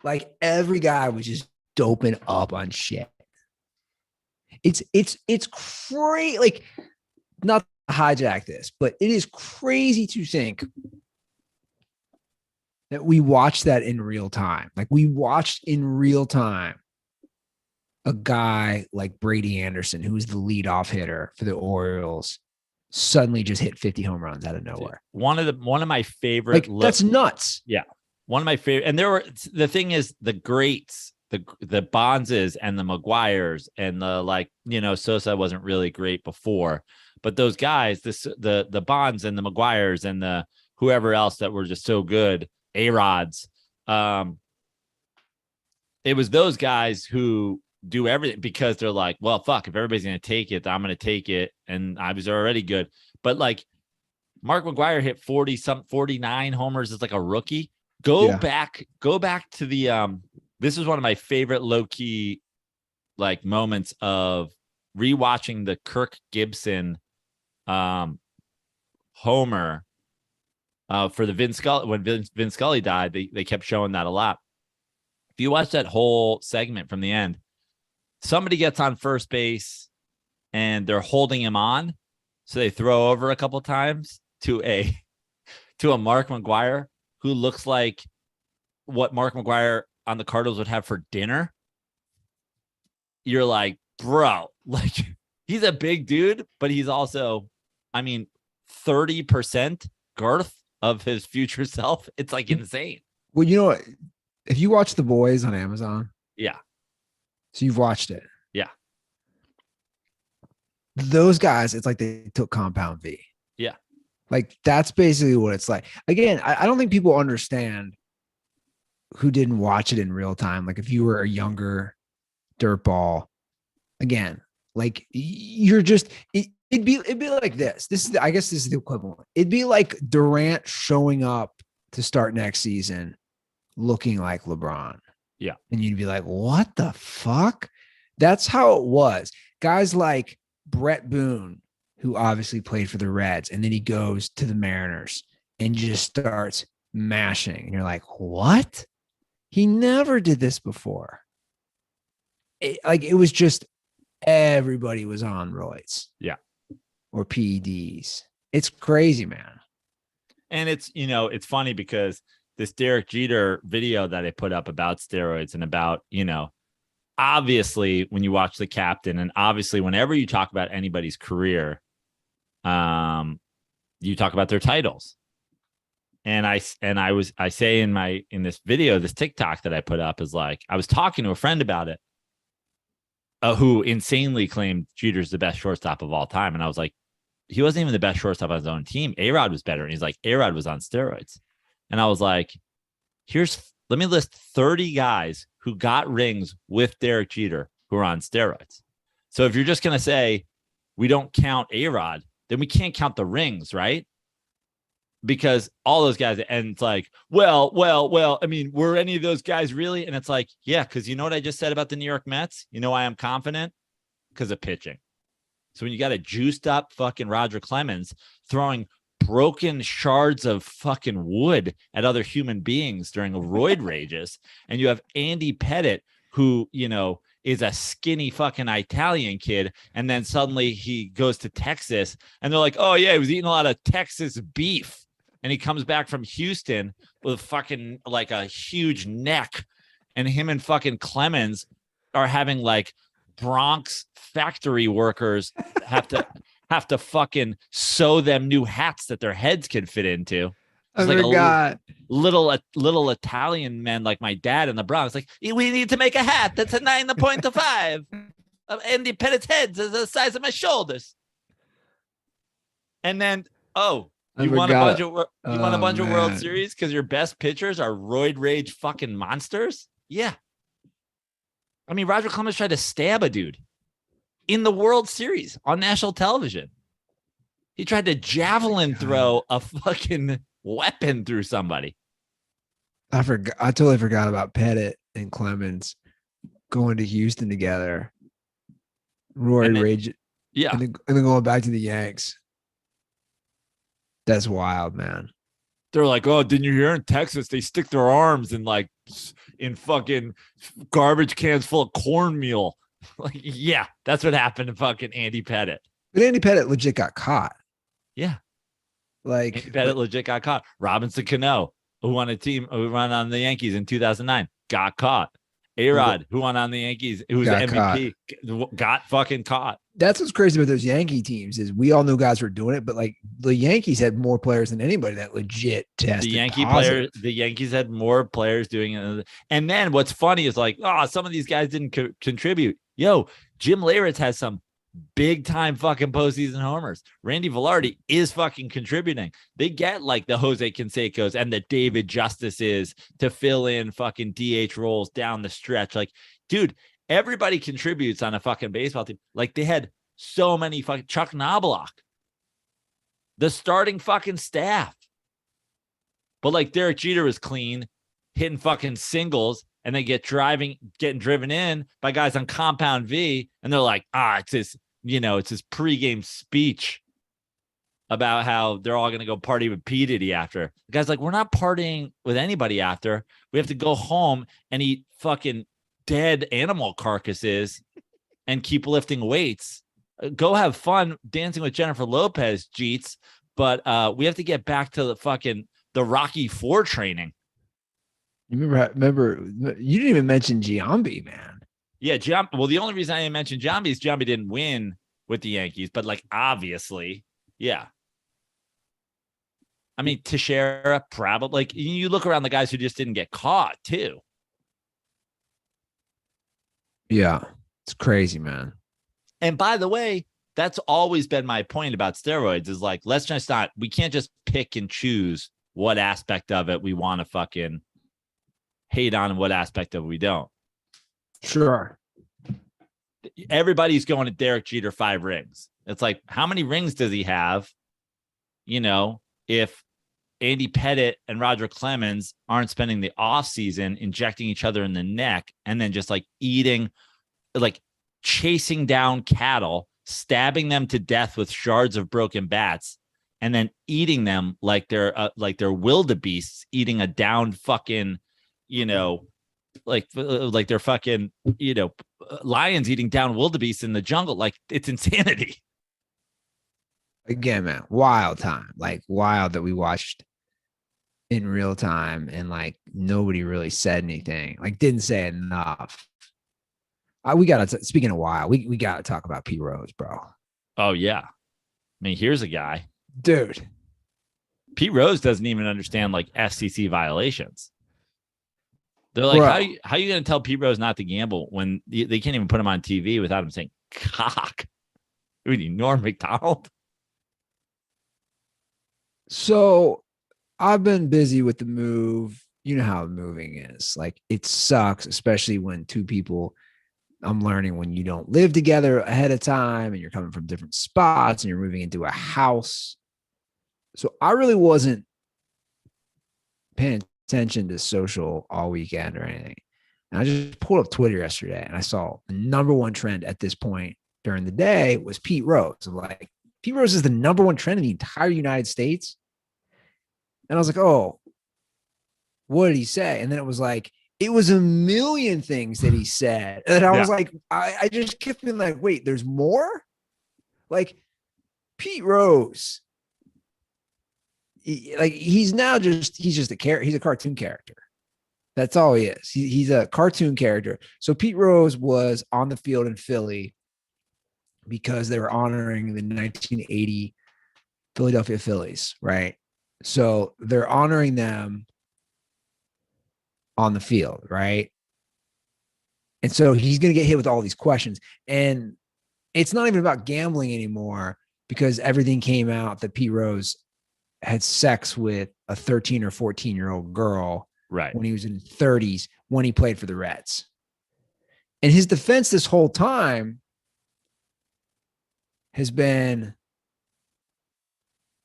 [SPEAKER 1] Like, every guy was just doping up on shit. It's crazy. Like, not to hijack this, but it is crazy to think that we watched that in real time. Like, we watched in real time a guy like Brady Anderson, who was the leadoff hitter for the Orioles, suddenly just hit 50 home runs out of nowhere.
[SPEAKER 2] One of my favorite.
[SPEAKER 1] That's nuts.
[SPEAKER 2] Yeah. One of my favorite. And the thing is, the greats, the Bondses and the Maguires and the Sosa wasn't really great before, but those guys, the Bonds and the Maguires and the whoever else that were just so good, A-Rods. It was those guys who do everything because they're like, well, fuck, if everybody's going to take it, I'm going to take it. And I was already good. But like Mark McGwire hit 49 homers as like a rookie. Go back to the, this is one of my favorite low key, like moments of rewatching the Kirk Gibson, homer, for the Vin Scully, when Vin Scully died, they kept showing that a lot. If you watch that whole segment from the end, somebody gets on first base and they're holding him on. So they throw over a couple times to a Mark McGwire who looks like what Mark McGwire on the Cardinals would have for dinner. You're like, bro, like, he's a big dude, but he's also, 30% girth of his future self. It's like insane.
[SPEAKER 1] Well, you know what? If you watch The Boys on Amazon.
[SPEAKER 2] Yeah.
[SPEAKER 1] So you've watched it.
[SPEAKER 2] Yeah.
[SPEAKER 1] Those guys, it's like they took Compound V.
[SPEAKER 2] Yeah.
[SPEAKER 1] Like, that's basically what it's like. Again, I don't think people understand who didn't watch it in real time. Like, if you were a younger dirtball, again, like, you're just, it'd be like this. I guess this is the equivalent. It'd be like Durant showing up to start next season looking like LeBron.
[SPEAKER 2] Yeah.
[SPEAKER 1] And you'd be like, what the fuck? That's how it was. Guys like Brett Boone, who obviously played for the Reds, and then he goes to the Mariners and just starts mashing. And you're like, what? He never did this before. It was just everybody was on roids.
[SPEAKER 2] Yeah.
[SPEAKER 1] Or PEDs. It's crazy, man.
[SPEAKER 2] And it's funny because this Derek Jeter video that I put up about steroids and about, obviously when you watch The Captain, and obviously whenever you talk about anybody's career, you talk about their titles. And I say in this video, this TikTok that I put up is like, I was talking to a friend about it, who insanely claimed Jeter's the best shortstop of all time. And I was like, he wasn't even the best shortstop on his own team. A-Rod was better. And he's like, A-Rod was on steroids. And I was like, let me list 30 guys who got rings with Derek Jeter who are on steroids. So if you're just going to say we don't count A-Rod, then we can't count the rings, right? Because all those guys, and it's like, well, I mean, were any of those guys really? And it's like, yeah, because you know what I just said about the New York Mets? You know why I'm confident? Because of pitching. So when you got a juiced up fucking Roger Clemens throwing broken shards of fucking wood at other human beings during roid rages, and you have Andy Pettitte, who, is a skinny fucking Italian kid, and then suddenly he goes to Texas, and they're like, oh yeah, he was eating a lot of Texas beef. And he comes back from Houston with fucking like a huge neck, and him and fucking Clemens are having like Bronx factory workers have to fucking sew them new hats that their heads can fit into. It's like
[SPEAKER 1] forgot.
[SPEAKER 2] Little Italian men like my dad in the Bronx, like, we need to make a hat that's a 9.5 of Andy Pettitte's head is the size of my shoulders. And then, you want a bunch of World Series because your best pitchers are roid rage fucking monsters? Yeah. I mean, Roger Clemens tried to stab a dude in the World Series on national television. He tried to javelin throw a fucking weapon through somebody.
[SPEAKER 1] I totally forgot about Pettitte and Clemens going to Houston together. Roid rage.
[SPEAKER 2] Yeah.
[SPEAKER 1] And then going back to the Yanks. That's wild, man.
[SPEAKER 2] They're like, oh, didn't you hear in Texas they stick their arms in fucking garbage cans full of cornmeal? Like, yeah, that's what happened to fucking Andy Pettitte.
[SPEAKER 1] But Andy Pettitte legit got caught.
[SPEAKER 2] Yeah.
[SPEAKER 1] Like,
[SPEAKER 2] Andy Pettitte legit got caught. Robinson Cano, who won on the Yankees in 2009, got caught. A-Rod, who won on the Yankees, who was the MVP, got fucking caught.
[SPEAKER 1] That's what's crazy about those Yankee teams is we all knew guys were doing it, but like the Yankees had more players than anybody that legit tested.
[SPEAKER 2] The Yankees had more players doing it. And then what's funny is like, some of these guys didn't contribute. Yo, Jim Leyritz has some big time fucking postseason homers. Randy Velarde is fucking contributing. They get like the Jose Cansecos and the David Justices to fill in fucking DH roles down the stretch. Like, dude, everybody contributes on a fucking baseball team. Like, they had so many fucking Chuck Knobloch, the starting fucking staff. But like Derek Jeter was clean, hitting fucking singles, and they getting driven in by guys on compound V, and they're like, it's his pregame speech about how they're all going to go party with P. Diddy after. The guy's like, we're not partying with anybody after. We have to go home and eat fucking dead animal carcasses and keep lifting weights. Go have fun dancing with Jennifer Lopez, Jeets. But we have to get back to the Rocky IV training.
[SPEAKER 1] You remember, you didn't even mention Giambi, man.
[SPEAKER 2] Yeah, Giambi. Well, the only reason I didn't mention Giambi is Giambi didn't win with the Yankees, but like obviously, yeah. I mean, Teixeira probably. Like, you look around the guys who just didn't get caught too.
[SPEAKER 1] Yeah, it's crazy, man.
[SPEAKER 2] And by the way, that's always been my point about steroids is like, we can't just pick and choose what aspect of it we want to fucking hate on and what aspect of it we don't.
[SPEAKER 1] Sure.
[SPEAKER 2] Everybody's going to Derek Jeter 5 rings. It's like, how many rings does he have? If Andy Pettitte and Roger Clemens aren't spending the off season injecting each other in the neck and then just like eating, like chasing down cattle stabbing them to death with shards of broken bats, and then eating them like they're wildebeests eating a downed fucking, like they're fucking, lions eating down wildebeests in the jungle. Like, it's insanity.
[SPEAKER 1] Again, man, wild time. Like, wild that we watched in real time and like nobody really said anything. Like, didn't say enough. We gotta. Speaking of wild, we gotta talk about Pete Rose, bro.
[SPEAKER 2] Oh yeah, I mean, here's a guy,
[SPEAKER 1] dude.
[SPEAKER 2] Pete Rose doesn't even understand like FCC violations. They're like,
[SPEAKER 1] Bro.
[SPEAKER 2] how are you going to tell Pete Rose not to gamble when they can't even put him on TV without him saying cock? Who do you, Norm McDonald?
[SPEAKER 1] So I've been busy with the move. You know how moving is. Like, it sucks, especially when two people, I'm learning, when you don't live together ahead of time and you're coming from different spots and you're moving into a house. So I really wasn't paying attention to social all weekend or anything. And I just pulled up Twitter yesterday and I saw the number one trend at this point during the day was Pete Rose. I'm like, Pete Rose is the number one trend in the entire United States. And I was like, oh, what did he say? And then it was like, it was a million things that he said. And I was like, I just kept being like, wait, there's more? Like, Pete Rose, he's just a character. He's a cartoon character. That's all he is. He's a cartoon character. So Pete Rose was on the field in Philly because they were honoring the 1980 Philadelphia Phillies, right? So they're honoring them on the field, right? And so he's going to get hit with all these questions. And it's not even about gambling anymore because everything came out that Pete Rose had sex with a 13 or 14-year-old girl
[SPEAKER 2] right
[SPEAKER 1] when he was in his 30s when he played for the Reds. And his defense this whole time has been,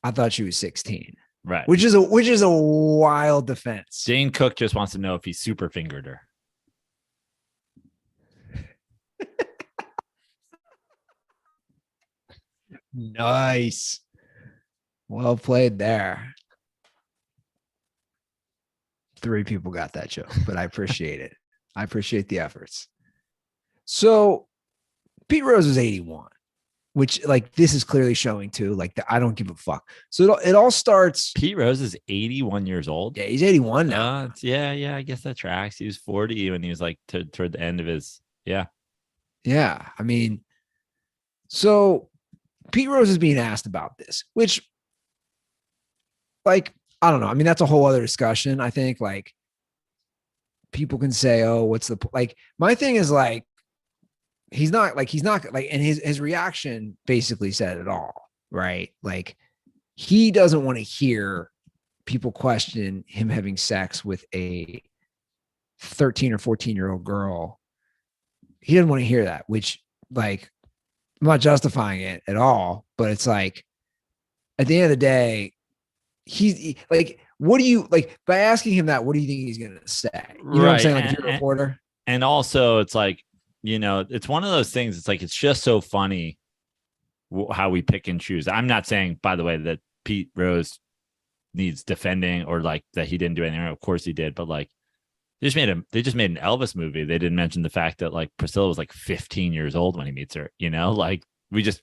[SPEAKER 1] I thought she was 16.
[SPEAKER 2] Right.
[SPEAKER 1] Which is a wild defense.
[SPEAKER 2] Jane Cook just wants to know if he super fingered her.
[SPEAKER 1] Nice. Well played there. 3 people got that joke, but I appreciate it. I appreciate the efforts. So Pete Rose is 81, which, like, this is clearly showing too, like, I don't give a fuck. So it all starts.
[SPEAKER 2] Pete Rose is 81 years old.
[SPEAKER 1] Yeah, he's 81 now.
[SPEAKER 2] Yeah. I guess that tracks. He was 40 when he was like toward the end of his. Yeah.
[SPEAKER 1] I mean, so Pete Rose is being asked about this, which, like, I don't know. I mean, that's a whole other discussion. I think, like, people can say, oh, what's the, like, my thing is, like, he's not like, and his reaction basically said it all, right? Like, he doesn't want to hear people question him having sex with a 13 or 14-year-old girl. He doesn't want to hear that, which, like, I'm not justifying it at all, but it's like, at the end of the day, he's like, what do you, like, by asking him that, what do you think he's going to say? You know what I'm saying? Like, if you're a reporter.
[SPEAKER 2] And also, it's like, it's one of those things. It's like, it's just so funny how we pick and choose. I'm not saying, by the way, that Pete Rose needs defending or like that he didn't do anything. Of course he did, but like, they just made an Elvis movie. They didn't mention the fact that like Priscilla was like 15 years old when he meets her, like it's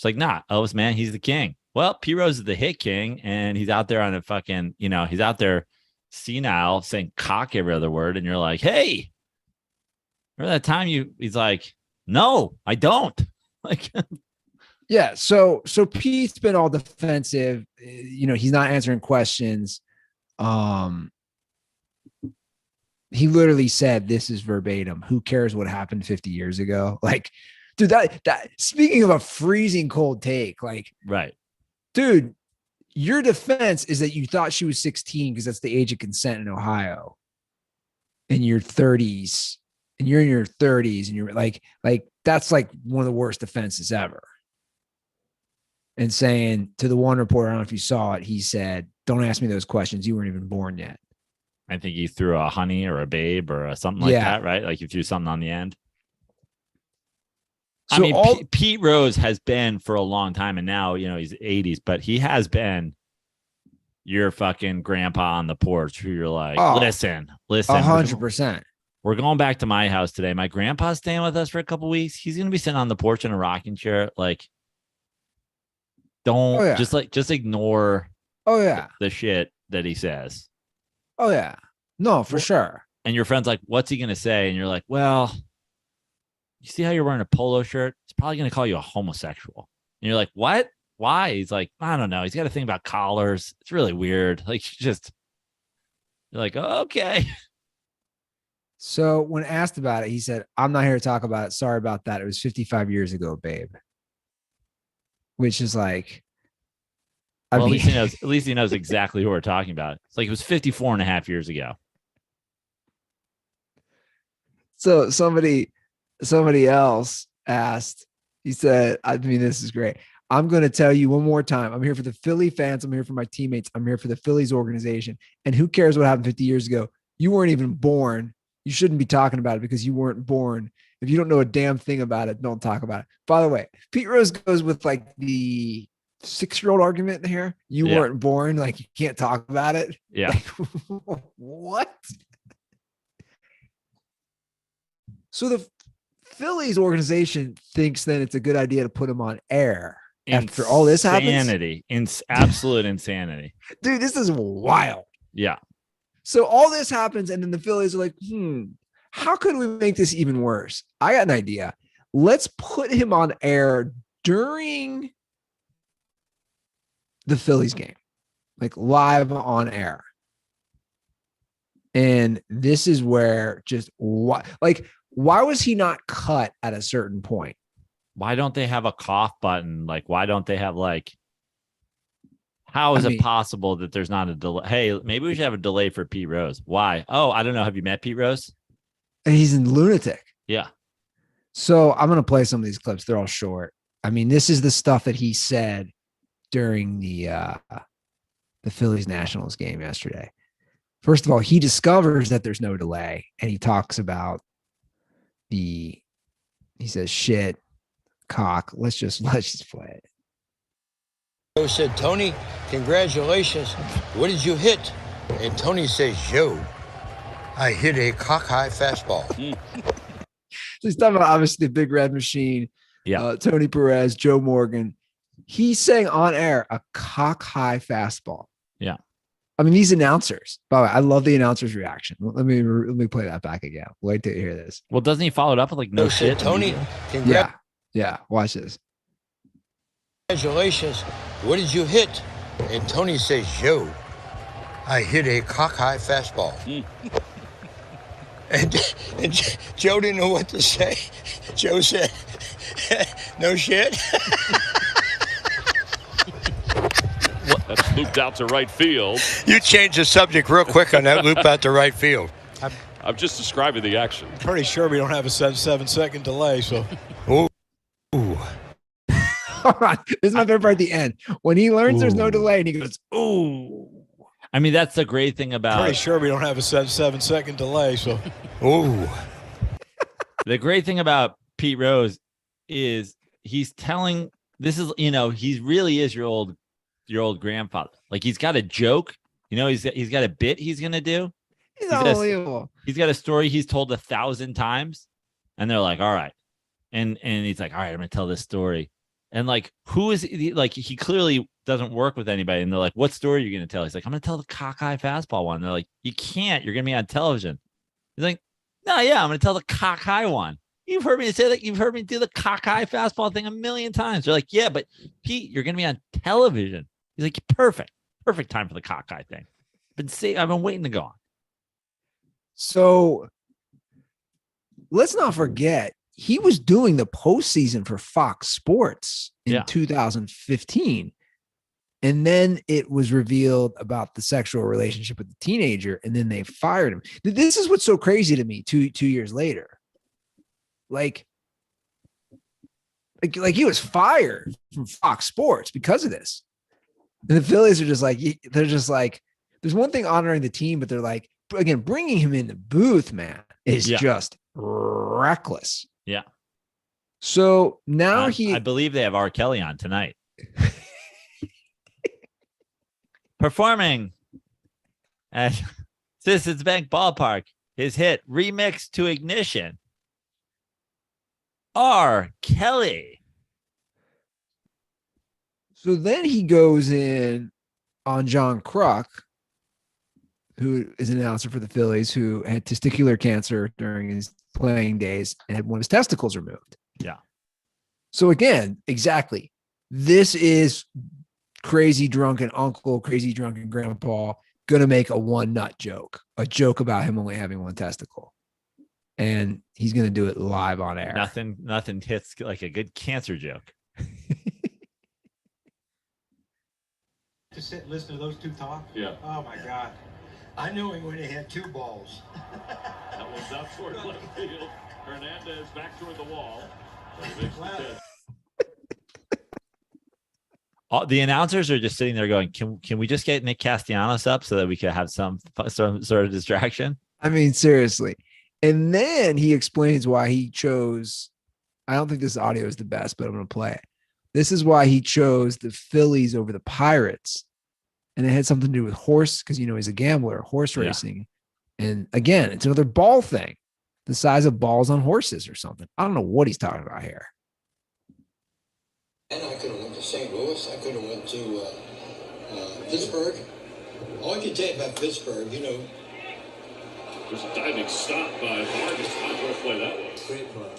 [SPEAKER 2] like, nah, Elvis, man, he's the king. Well, Pete Rose is the hit king, and he's out there on a fucking, he's out there senile saying cock every other word. And you're like, hey, remember that time he's like, no, I don't. Like,
[SPEAKER 1] yeah. So Pete's been all defensive. He's not answering questions. He literally said, this is verbatim, who cares what happened 50 years ago? Like, dude, that speaking of a freezing cold take, like,
[SPEAKER 2] right.
[SPEAKER 1] Dude, your defense is that you thought she was 16 because that's the age of consent in Ohio. In your 30s, and you're in your 30s, and you're like that's like one of the worst defenses ever. And saying to the one reporter, I don't know if you saw it, he said, don't ask me those questions. You weren't even born yet.
[SPEAKER 2] I think you threw a honey or a babe or something like that, right? Like you threw something on the end. I
[SPEAKER 1] So
[SPEAKER 2] mean, Pete Rose has been for a long time, and now he's 80s, but he has been your fucking grandpa on the porch who you're like, listen,
[SPEAKER 1] 100%.
[SPEAKER 2] we're going back to my house today. My grandpa's staying with us for a couple weeks. He's gonna be sitting on the porch in a rocking chair. Like, don't just ignore the shit that he says.
[SPEAKER 1] Oh yeah. No, for sure.
[SPEAKER 2] And your friend's like, what's he gonna say? And you're like, well, you see how you're wearing a polo shirt? He's probably gonna call you a homosexual. And you're like, what? Why? He's like, I don't know. He's got to think about collars. It's really weird. Like, you're like, oh, okay.
[SPEAKER 1] So when asked about it, he said, I'm not here to talk about it. Sorry about that. It was 55 years ago, babe. Which is like,
[SPEAKER 2] at least he knows exactly who we're talking about. It's like it was 54 and a half years ago.
[SPEAKER 1] So somebody else asked, he said, I mean, this is great. I'm going to tell you one more time. I'm here for the Philly fans. I'm here for my teammates. I'm here for the Phillies organization. And who cares what happened 50 years ago? You weren't even born. You shouldn't be talking about it because you weren't born. If you don't know a damn thing about it, don't talk about it. By the way, Pete Rose goes with like the 6-year-old argument here. You weren't born. Like, you can't talk about it.
[SPEAKER 2] Yeah.
[SPEAKER 1] Like, what? So the Phillies organization thinks then it's a good idea to put him on air. After all this happens?
[SPEAKER 2] Absolute insanity.
[SPEAKER 1] Dude, this is wild.
[SPEAKER 2] Yeah.
[SPEAKER 1] So all this happens, and then the Phillies are like, how could we make this even worse? I got an idea. Let's put him on air during the Phillies game, like live on air. And this is where why was he not cut at a certain point?
[SPEAKER 2] Why don't they have a cough button? Like, why don't they have how is it possible that there's not a delay? Hey, maybe we should have a delay for Pete Rose. Why? Oh, I don't know. Have you met Pete Rose?
[SPEAKER 1] He's a lunatic.
[SPEAKER 2] Yeah.
[SPEAKER 1] So I'm going to play some of these clips. They're all short. I mean, this is the stuff that he said during the Phillies Nationals game yesterday. First of all, he discovers that there's no delay, and he talks about he says, shit, cock. Let's just play it.
[SPEAKER 5] Joe said, Tony, congratulations. What did you hit? And Tony says, Joe, I hit a cock-high fastball.
[SPEAKER 1] So he's talking about, obviously, the Big Red Machine, Tony Perez, Joe Morgan. He's saying on air a cock-high fastball.
[SPEAKER 2] Yeah.
[SPEAKER 1] I mean, these announcers, by the way, I love the announcer's reaction. Let me play that back again. Wait to hear this.
[SPEAKER 2] Well, doesn't he follow it up with like, no shit?
[SPEAKER 5] Tony,
[SPEAKER 1] yeah. Watch this.
[SPEAKER 5] Congratulations. What did you hit? And Tony says, Joe, I hit a cock-high fastball. and Joe didn't know what to say. Joe said, no shit.
[SPEAKER 6] That's looped out to right field.
[SPEAKER 5] You changed the subject real quick on that loop out to right field.
[SPEAKER 6] I'm just describing the action.
[SPEAKER 7] Pretty sure we don't have a 7-second delay, so.
[SPEAKER 5] Ooh.
[SPEAKER 1] Hold on. This is my favorite part at the end. When he learns there's no delay and he goes, ooh.
[SPEAKER 2] I mean, that's the great thing about.
[SPEAKER 7] Pretty sure we don't have a 7-second delay, so.
[SPEAKER 5] Ooh.
[SPEAKER 2] The great thing about Pete Rose is he's telling, he really is your old grandfather. Like, he's got a joke, he's got a bit he's going to do.
[SPEAKER 1] He's unbelievable.
[SPEAKER 2] He's got a story he's told 1,000 times. And they're like, all right. And he's like, all right, I'm going to tell this story. And like, who is like, he clearly doesn't work with anybody. And they're like, what story are you going to tell? He's like, I'm going to tell the cockeye fastball one. And they're like, you can't, you're going to be on television. He's like, no, yeah, I'm going to tell the cockeye one. You've heard me say that. You've heard me do the cockeye fastball thing 1,000,000 times. They're like, yeah, but Pete, you're going to be on television. He's like, perfect time for the cockeye thing. I've been waiting to go on.
[SPEAKER 1] So let's not forget, he was doing the postseason for Fox Sports in 2015. And then it was revealed about the sexual relationship with the teenager, and then they fired him. This is what's so crazy to me 2 years later. Like he was fired from Fox Sports because of this. And the Phillies are just like, there's one thing honoring the team, but they're like, again, bringing him in the booth, man, is just reckless.
[SPEAKER 2] Yeah.
[SPEAKER 1] So now
[SPEAKER 2] I believe they have R. Kelly on tonight. Performing at Citizens Bank Ballpark, his hit Remix to Ignition. R. Kelly.
[SPEAKER 1] So then he goes in on John Kruk, who is an announcer for the Phillies, who had testicular cancer during his playing days and had one of his testicles removed.
[SPEAKER 2] Yeah.
[SPEAKER 1] So again, exactly. This is crazy drunken uncle, crazy drunken grandpa gonna make a one nut joke, a joke about him only having one testicle. And he's gonna do it live on air.
[SPEAKER 2] Nothing hits like a good cancer joke.
[SPEAKER 8] To sit and listen to those two talk?
[SPEAKER 6] Yeah.
[SPEAKER 8] Oh my God.
[SPEAKER 5] I knew him when he had two balls.
[SPEAKER 6] That one's out toward left field. Hernandez back toward the wall. So he makes the catch.
[SPEAKER 2] The announcers are just sitting there going, can we just get Nick Castellanos up so that we can have some sort of distraction?
[SPEAKER 1] I mean, seriously. And then he explains why he chose, I don't think this audio is the best, but I'm going to play it. This is why he chose the Phillies over the Pirates. And it had something to do with horse, because, he's a gambler, horse racing. And again, it's another ball thing, the size of balls on horses or something. I don't know what he's talking about here.
[SPEAKER 5] And I could have went to St. Louis. I could have went to Pittsburgh. All I can tell you about Pittsburgh,
[SPEAKER 6] There's a diving stop by Vargas. How'd you play that one?
[SPEAKER 5] great club.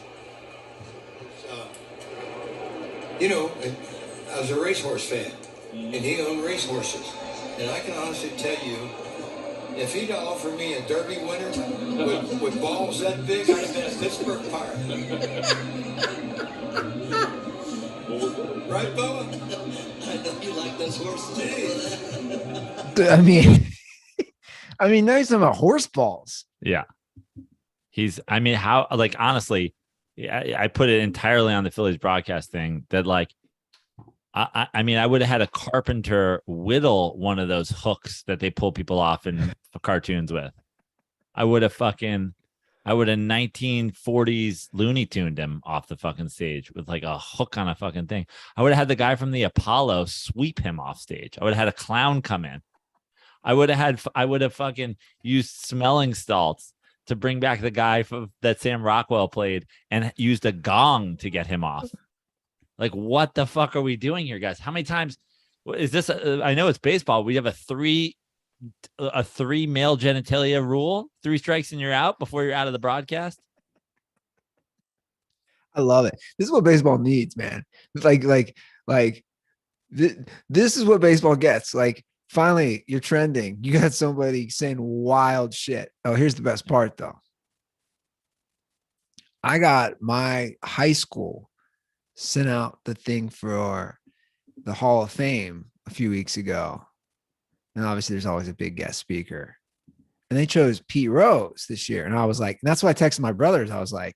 [SPEAKER 5] I was a racehorse fan, and he owned racehorses. And I can honestly tell you, if he'd offered me a Derby winner with balls that big, I'd have been a Pittsburgh Pirate. Right, Bubba? I know you like those horses.
[SPEAKER 1] I mean, now he's talking about horse balls.
[SPEAKER 2] Yeah. Honestly, I put it entirely on the Phillies broadcast thing that I would have had a carpenter whittle one of those hooks that they pull people off in cartoons with. I would have 1940s Looney Tuned him off the fucking stage with like a hook on a fucking thing. I would have had the guy from the Apollo sweep him off stage. I would have had a clown come in. I would have fucking used smelling salts to bring back the guy that Sam Rockwell played and used a gong to get him off. Like, what the fuck are we doing here, guys? How many times is this? I know it's baseball. We have a three male genitalia rule. 3 strikes and you're out before you're out of the broadcast.
[SPEAKER 1] I love it. This is what baseball needs, man. This is what baseball gets. Like, finally, you're trending. You got somebody saying wild shit. Oh, here's the best part, though. I got my high school sent out the thing for the Hall of Fame a few weeks ago. And obviously there's always a big guest speaker. And they chose Pete Rose this year. And I was like, and that's why I texted my brothers. I was like,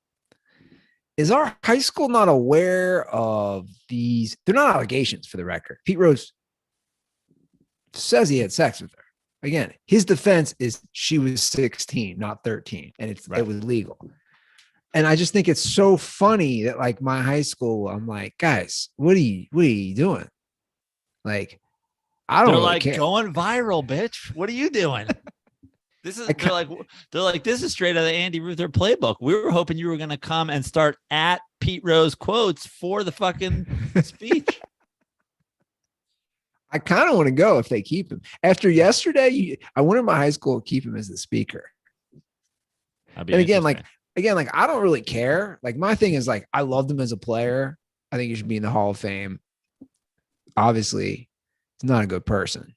[SPEAKER 1] is our high school not aware of these? They're not allegations, for the record. Pete Rose says he had sex with her. Again, his defense is she was 16, not 13. And it was legal. And I just think it's so funny that like my high school, I'm like, guys, what are you doing? Like, I don't really care.
[SPEAKER 2] Going viral, bitch. What are you doing? They're like, this is straight out of the Andy Ruther playbook. We were hoping you were going to come and start at Pete Rose quotes for the fucking speech.
[SPEAKER 1] I kind of want to go if they keep him. After yesterday, I wonder if my high school will keep him as the speaker. And again, I don't really care. Like, my thing is like, I loved him as a player. I think he should be in the Hall of Fame. Obviously, he's not a good person.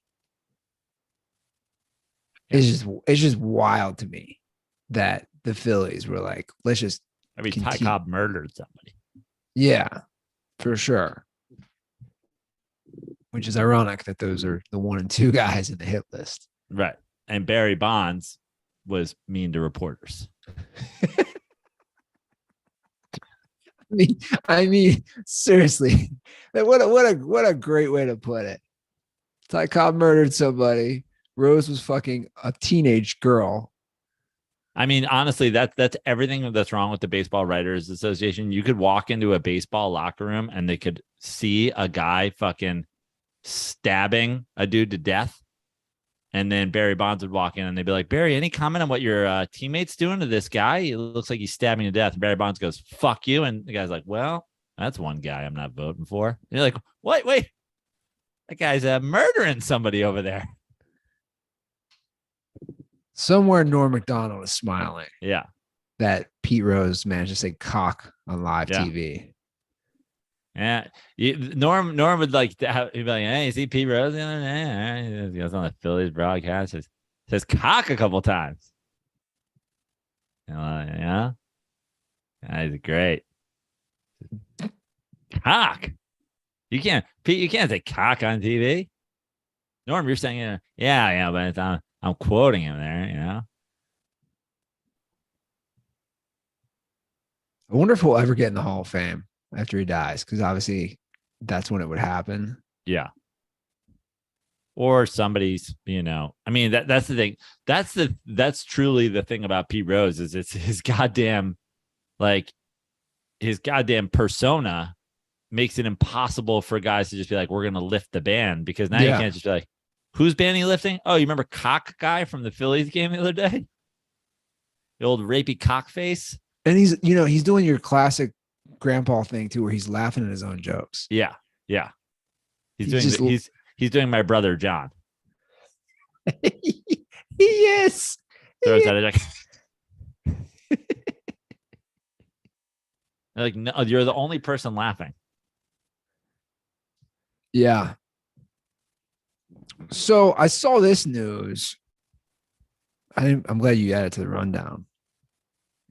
[SPEAKER 1] It's just wild to me that the Phillies were like, let's just.
[SPEAKER 2] Ty Cobb murdered somebody.
[SPEAKER 1] Yeah, for sure. Which is ironic that those are the 1 and 2 guys in the hit list.
[SPEAKER 2] Right. And Barry Bonds was mean to reporters.
[SPEAKER 1] I mean, seriously, what a great way to put it. Ty Cobb murdered somebody. Rose was fucking a teenage girl.
[SPEAKER 2] I mean, honestly, that's everything that's wrong with the Baseball Writers Association. You could walk into a baseball locker room and they could see a guy fucking stabbing a dude to death. And then Barry Bonds would walk in and they'd be like, Barry, any comment on what your teammate's doing to this guy? It looks like he's stabbing to death. And Barry Bonds goes, fuck you. And the guy's like, well, that's one guy I'm not voting for. And you're like, wait. That guy's murdering somebody over there.
[SPEAKER 1] Somewhere Norm Macdonald is smiling
[SPEAKER 2] Yeah.
[SPEAKER 1] that Pete Rose managed to say cock on live
[SPEAKER 2] Yeah.
[SPEAKER 1] TV.
[SPEAKER 2] Yeah. Norm would like to have, he'd be like, hey, you see Pete Rose the other day? He goes on the Phillies broadcast, says cock a couple times. Yeah. That's great. Cock. Pete, you can't say cock on TV. Norm, you're saying, yeah, but I'm quoting him there, you know.
[SPEAKER 1] I wonder if we'll ever get in the Hall of Fame after he dies, because obviously that's when it would happen.
[SPEAKER 2] Yeah. Or somebody's, you know, I mean, that's the thing. That's truly the thing about Pete Rose is it's his goddamn persona makes it impossible for guys to just be like, we're going to lift the band, because now you can't just be like, whose band are you lifting? Oh, you remember Cock Guy from the Phillies game the other day? The old rapey cock face.
[SPEAKER 1] And he's doing your classic grandpa thing too, where he's laughing at his own jokes.
[SPEAKER 2] Yeah. Yeah. He's doing my brother, John.
[SPEAKER 1] Yes.
[SPEAKER 2] Throws out a like, no, you're the only person laughing.
[SPEAKER 1] Yeah. So I saw this news. I'm glad you added to the rundown.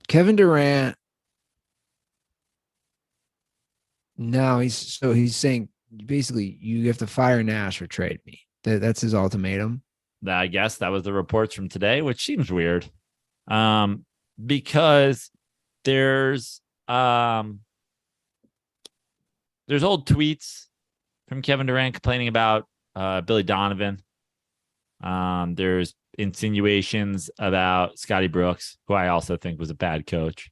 [SPEAKER 1] Kevin Durant. Now he's saying basically you have to fire Nash or trade me. That's his ultimatum.
[SPEAKER 2] I guess that was the reports from today, which seems weird. Because there's old tweets from Kevin Durant complaining about Billy Donovan. There's insinuations about Scotty Brooks, who I also think was a bad coach.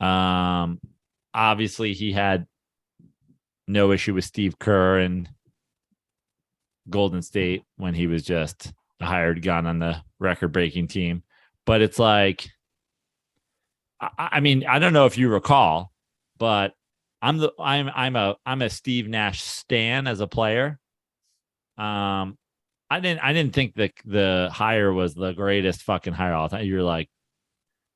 [SPEAKER 2] Obviously, he had no issue with Steve Kerr and Golden State when he was just a hired gun on the record-breaking team. But it's like, I mean, I don't know if you recall, but I'm a Steve Nash stan as a player. I didn't think that the hire was the greatest fucking hire all the time. You're like,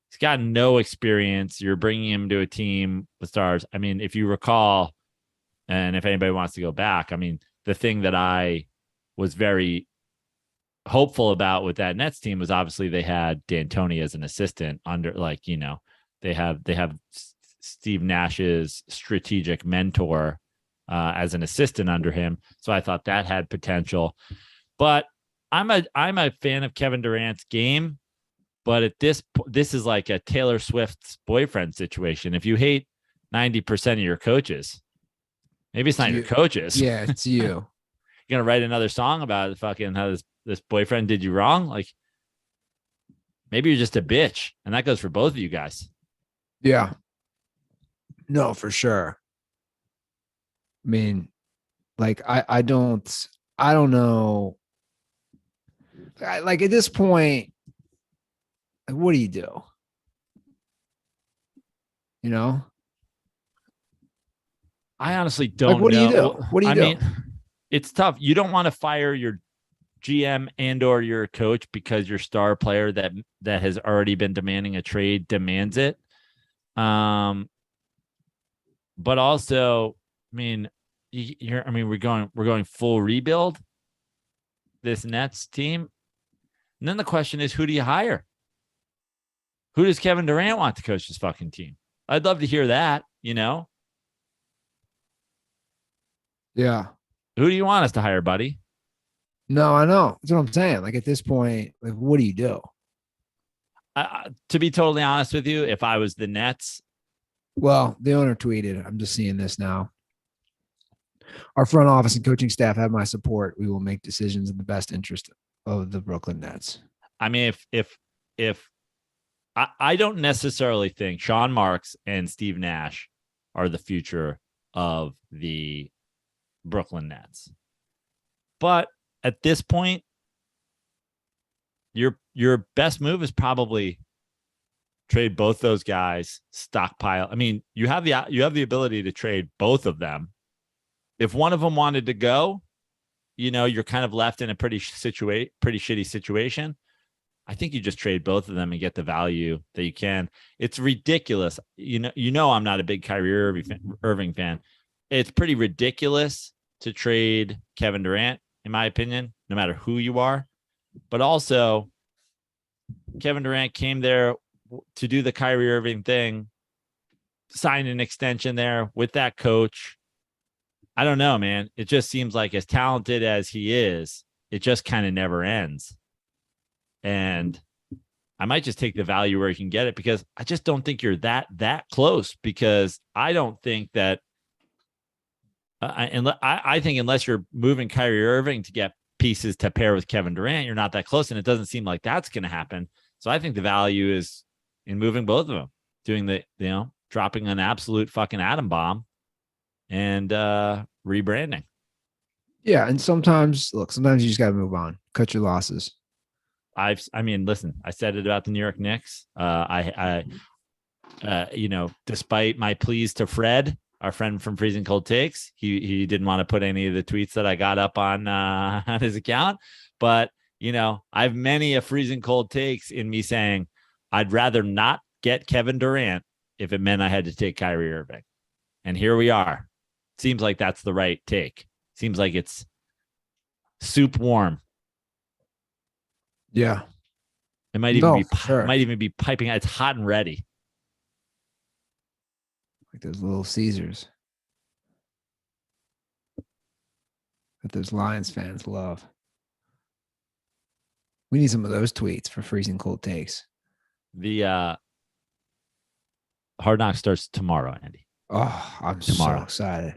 [SPEAKER 2] he's got no experience. You're bringing him to a team with stars. I mean, if you recall, and if anybody wants to go back, I mean, the thing that I was very hopeful about with that Nets team was obviously they had D'Antoni as an assistant under, like, you know, they have Steve Nash's strategic mentor as an assistant under him. So I thought that had potential. But I'm a fan of Kevin Durant's game, but at this is like a Taylor Swift's boyfriend situation. If you hate 90% of your coaches, maybe it's not your coaches.
[SPEAKER 1] Yeah, it's you.
[SPEAKER 2] You're gonna write another song about fucking how this boyfriend did you wrong. Like, maybe you're just a bitch, and that goes for both of you guys.
[SPEAKER 1] Yeah. No, for sure. I mean, like, I don't know. Like, at this point, like, what do you do? You know?
[SPEAKER 2] I honestly don't know.
[SPEAKER 1] What do you do? What do you do?
[SPEAKER 2] Mean, it's tough. You don't want to fire your GM and or your coach because your star player that has already been demanding a trade demands it. But also, I mean, we're going full rebuild this Nets team. And then the question is, who do you hire? Who does Kevin Durant want to coach this fucking team? I'd love to hear that, you know?
[SPEAKER 1] Yeah.
[SPEAKER 2] Who do you want us to hire, buddy?
[SPEAKER 1] No, I know. That's what I'm saying. Like, at this point, like, what do you do?
[SPEAKER 2] To be totally honest with you, if I was the Nets.
[SPEAKER 1] Well, the owner tweeted, I'm just seeing this now. Our front office and coaching staff have my support. We will make decisions in the best interest of the Brooklyn Nets.
[SPEAKER 2] I mean, if I don't necessarily think Sean Marks and Steve Nash are the future of the Brooklyn Nets. But at this point, your best move is probably trade both those guys, stockpile. I mean, you have the ability to trade both of them. If one of them wanted to go, you're kind of left in a pretty shitty situation. I think you just trade both of them and get the value that you can. It's ridiculous. I'm not a big Kyrie Irving fan. It's pretty ridiculous to trade Kevin Durant, in my opinion, no matter who you are. But also, Kevin Durant came there to do the Kyrie Irving thing, signed an extension there with that coach. I don't know, man. It just seems like as talented as he is, it just kind of never ends. And I might just take the value where you can get it, because I just don't think you're that close, because I don't think that I think unless you're moving Kyrie Irving to get pieces to pair with Kevin Durant, you're not that close. And it doesn't seem like that's going to happen. So I think the value is in moving both of them, doing dropping an absolute fucking atom bomb and rebranding.
[SPEAKER 1] Yeah. And sometimes you just got to move on, cut your losses.
[SPEAKER 2] Listen, I said it about the New York Knicks. Despite my pleas to Fred, our friend from Freezing Cold Takes, he didn't want to put any of the tweets that I got up on his account. But, I have many a Freezing Cold Takes in me saying I'd rather not get Kevin Durant if it meant I had to take Kyrie Irving. And here we are. Seems like that's the right take. Seems like it's soup warm.
[SPEAKER 1] Yeah.
[SPEAKER 2] It might even be piping. It's hot and ready.
[SPEAKER 1] Like those Little Caesars that those Lions fans love. We need some of those tweets for Freezing Cold Takes.
[SPEAKER 2] The Hard Knocks starts tomorrow, Andy.
[SPEAKER 1] Oh, I'm so excited.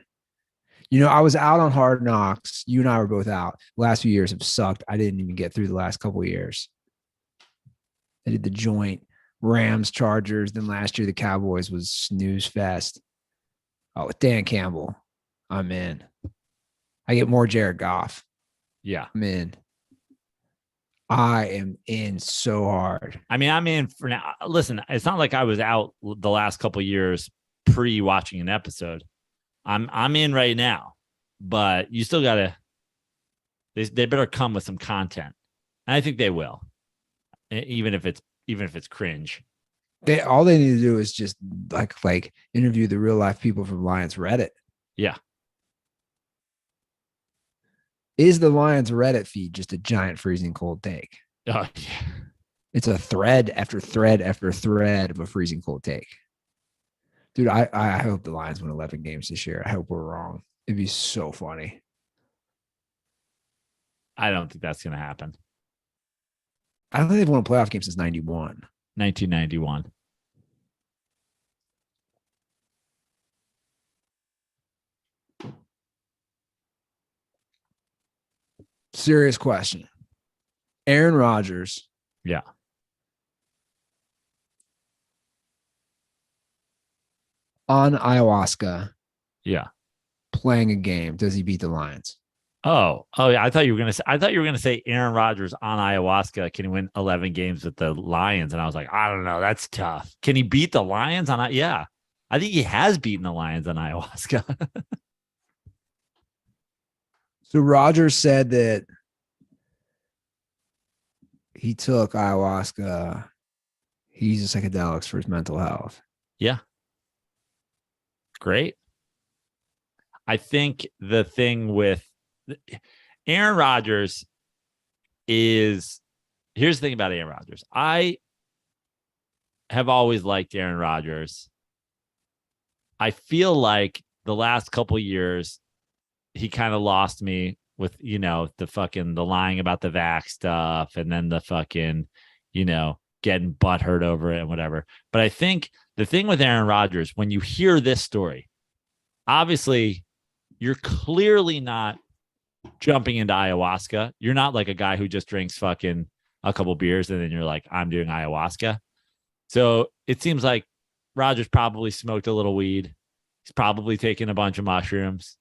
[SPEAKER 1] I was out on Hard Knocks. You and I were both out. The last few years have sucked. I didn't even get through the last couple of years. I did the joint Rams, Chargers. Then last year, the Cowboys was snooze fest. Oh, with Dan Campbell, I'm in. I get more Jared Goff.
[SPEAKER 2] Yeah.
[SPEAKER 1] I'm in. I am in so hard.
[SPEAKER 2] I mean, I'm in for now. Listen, it's not like I was out the last couple of years pre-watching an episode. I'm in right now, but you still gotta. They better come with some content, and I think they will, even if it's cringe.
[SPEAKER 1] All they need to do is just like interview the real life people from Lions Reddit.
[SPEAKER 2] Yeah.
[SPEAKER 1] Is the Lions Reddit feed just a giant Freezing Cold Take?
[SPEAKER 2] Oh, yeah.
[SPEAKER 1] It's a thread after thread after thread of a Freezing Cold Take. Dude, I hope the Lions win 11 games this year. I hope we're wrong. It'd be so funny.
[SPEAKER 2] I don't think that's going to happen.
[SPEAKER 1] I don't think they've won a playoff game since 1991. Serious question. Aaron Rodgers.
[SPEAKER 2] Yeah.
[SPEAKER 1] On ayahuasca.
[SPEAKER 2] Yeah.
[SPEAKER 1] Playing a game. Does he beat the Lions?
[SPEAKER 2] Oh, yeah. I thought you were gonna say Aaron Rodgers on ayahuasca can he win 11 games with the Lions, and I was like, I don't know, that's tough. Can he beat the Lions on? Yeah, I think he has beaten the Lions on ayahuasca.
[SPEAKER 1] So Rodgers said that he took ayahuasca. He uses psychedelics for his mental health.
[SPEAKER 2] Yeah. Great. I think the thing with Aaron Rodgers is, here's the thing about Aaron Rodgers. I have always liked Aaron Rodgers. I feel like the last couple years, he kind of lost me with, the lying about the vax stuff, and then the fucking, getting butthurt over it and whatever. But I think the thing with Aaron Rodgers, when you hear this story, obviously you're clearly not jumping into ayahuasca. You're not like a guy who just drinks fucking a couple beers and then you're like, I'm doing ayahuasca. So it seems like Rodgers probably smoked a little weed. He's probably taken a bunch of mushrooms.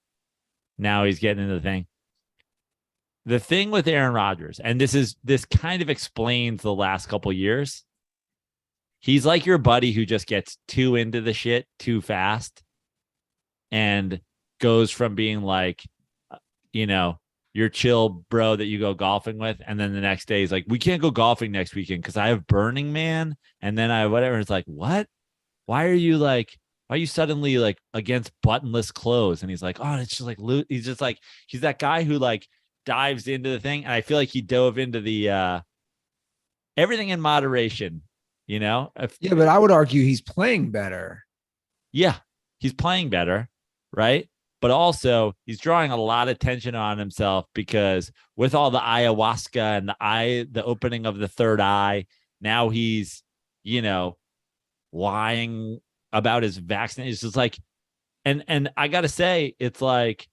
[SPEAKER 2] Now he's getting into the thing. The thing with Aaron Rodgers, and this kind of explains the last couple years. He's like your buddy who just gets too into the shit too fast and goes from being like, your chill bro that you go golfing with. And then the next day he's like, we can't go golfing next weekend because I have Burning Man. And then I whatever. It's like, what? Why are you suddenly like against buttonless clothes? And he's like, oh, it's just like, he's just like, he's that guy who like dives into the thing. And I feel like he dove into the everything in moderation,
[SPEAKER 1] Yeah, but I would argue he's playing better.
[SPEAKER 2] Yeah, he's playing better, right? But also he's drawing a lot of attention on himself because with all the ayahuasca and the opening of the third eye, now he's, lying about his vaccination. It's just like, and I gotta say, it's like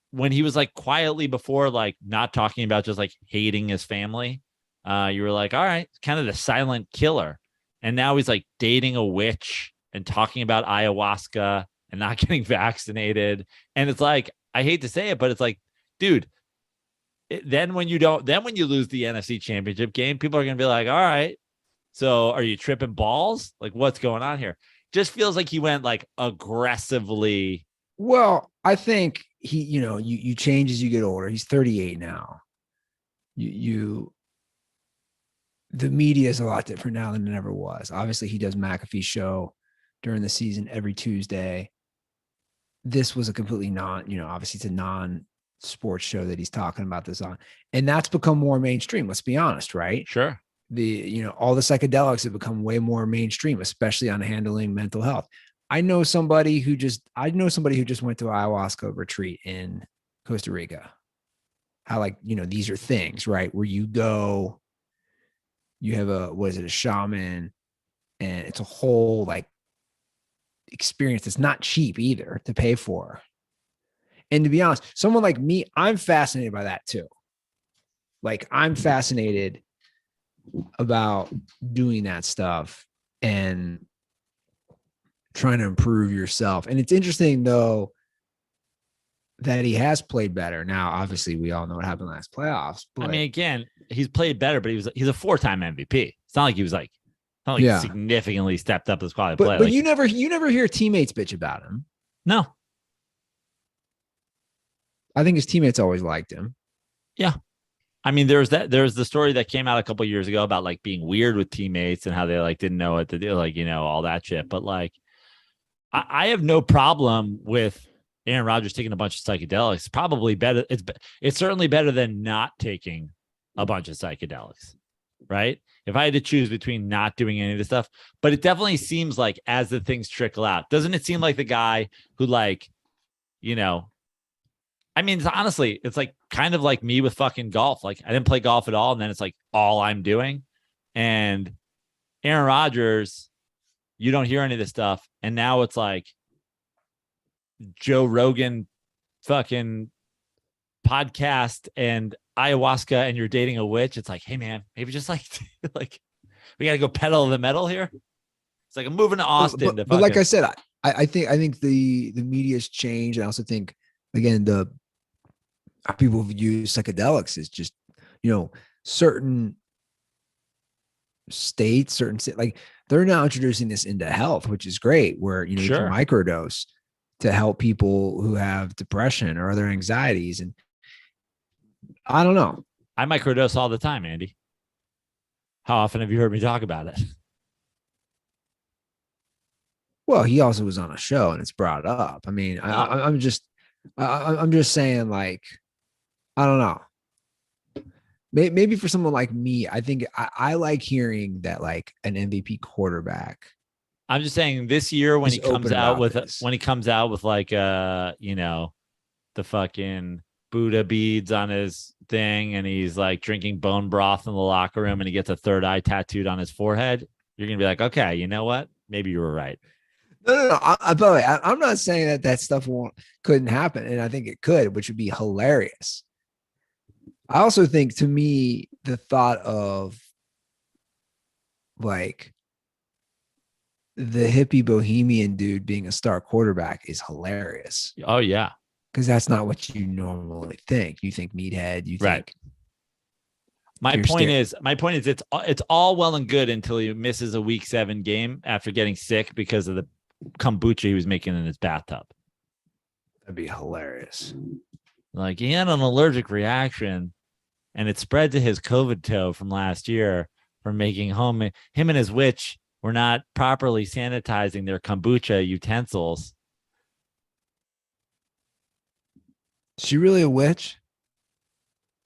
[SPEAKER 2] when he was like quietly before, like not talking about just like hating his family, you were like, all right, kind of the silent killer. And now he's like dating a witch and talking about ayahuasca and not getting vaccinated. And it's like, I hate to say it, but it's like, dude, then when you lose the NFC Championship game, people are going to be like, all right, so are you tripping balls? Like, what's going on here? Just feels like he went like aggressively.
[SPEAKER 1] Well, I think you change as you get older. He's 38 now. The media is a lot different now than it ever was. Obviously, he does McAfee's show during the season every Tuesday. This was a completely obviously it's a non-sports show that he's talking about this on. And that's become more mainstream. Let's be honest, right?
[SPEAKER 2] Sure.
[SPEAKER 1] All the psychedelics have become way more mainstream, especially on handling mental health. I know somebody who just went to ayahuasca retreat in Costa Rica. How these are things, right? Where you go, you have a shaman, and it's a whole like experience that's not cheap either to pay for. And to be honest, someone like me, I'm fascinated by that too. Like I'm fascinated about doing that stuff and trying to improve yourself. And it's interesting though that he has played better. Now, obviously we all know what happened last playoffs, but
[SPEAKER 2] I mean, again, he's played better, but he's a 4-time MVP. It's not like he was like, he significantly stepped up his quality of play.
[SPEAKER 1] But you never hear teammates bitch about him.
[SPEAKER 2] No.
[SPEAKER 1] I think his teammates always liked him.
[SPEAKER 2] Yeah. I mean, there's the story that came out a couple of years ago about like being weird with teammates and how they like didn't know what to do, like, all that shit. But like, I have no problem with Aaron Rodgers taking a bunch of psychedelics. It's probably better. It's certainly better than not taking a bunch of psychedelics, right? If I had to choose between not doing any of this stuff, but it definitely seems like as the things trickle out, doesn't it seem like the guy who like, I mean, honestly, it's like kind of like me with fucking golf. Like I didn't play golf at all. And then it's like all I'm doing. And Aaron Rodgers, you don't hear any of this stuff. And now it's like Joe Rogan fucking podcast and ayahuasca and you're dating a witch. It's like, hey man, maybe just like we got to go pedal the metal here. It's like I'm moving to Austin.
[SPEAKER 1] But like I said, I think the media's changed. I also think again, the people view psychedelics as just, certain states, like they're now introducing this into health, which is great, where, you can microdose to help people who have depression or other anxieties. And I don't know.
[SPEAKER 2] I microdose all the time, Andy. How often have you heard me talk about it?
[SPEAKER 1] Well, he also was on a show and it's brought up. I mean, I'm just saying, like, I don't know. Maybe for someone like me, I think I like hearing that like an MVP quarterback.
[SPEAKER 2] I'm just saying this year when he comes out with like the fucking Buddha beads on his thing and he's like drinking bone broth in the locker room and he gets a third eye tattooed on his forehead, you're gonna be like, okay, you know what? Maybe you were right.
[SPEAKER 1] No. By the way, I'm not saying that stuff couldn't happen, and I think it could, which would be hilarious. I also think, to me, the thought of like the hippie bohemian dude being a star quarterback is hilarious
[SPEAKER 2] Oh yeah.
[SPEAKER 1] because that's not what you normally think. You think meathead. You
[SPEAKER 2] Right.
[SPEAKER 1] think
[SPEAKER 2] My
[SPEAKER 1] You're
[SPEAKER 2] point
[SPEAKER 1] staring-
[SPEAKER 2] is it's all well and good until he misses a week 7 game after getting sick because of the kombucha he was making in his bathtub.
[SPEAKER 1] that'd be hilarious.
[SPEAKER 2] Like he had an allergic reaction and it spread to his COVID toe from last year from making him and his witch were not properly sanitizing their kombucha utensils.
[SPEAKER 1] Is she really a witch?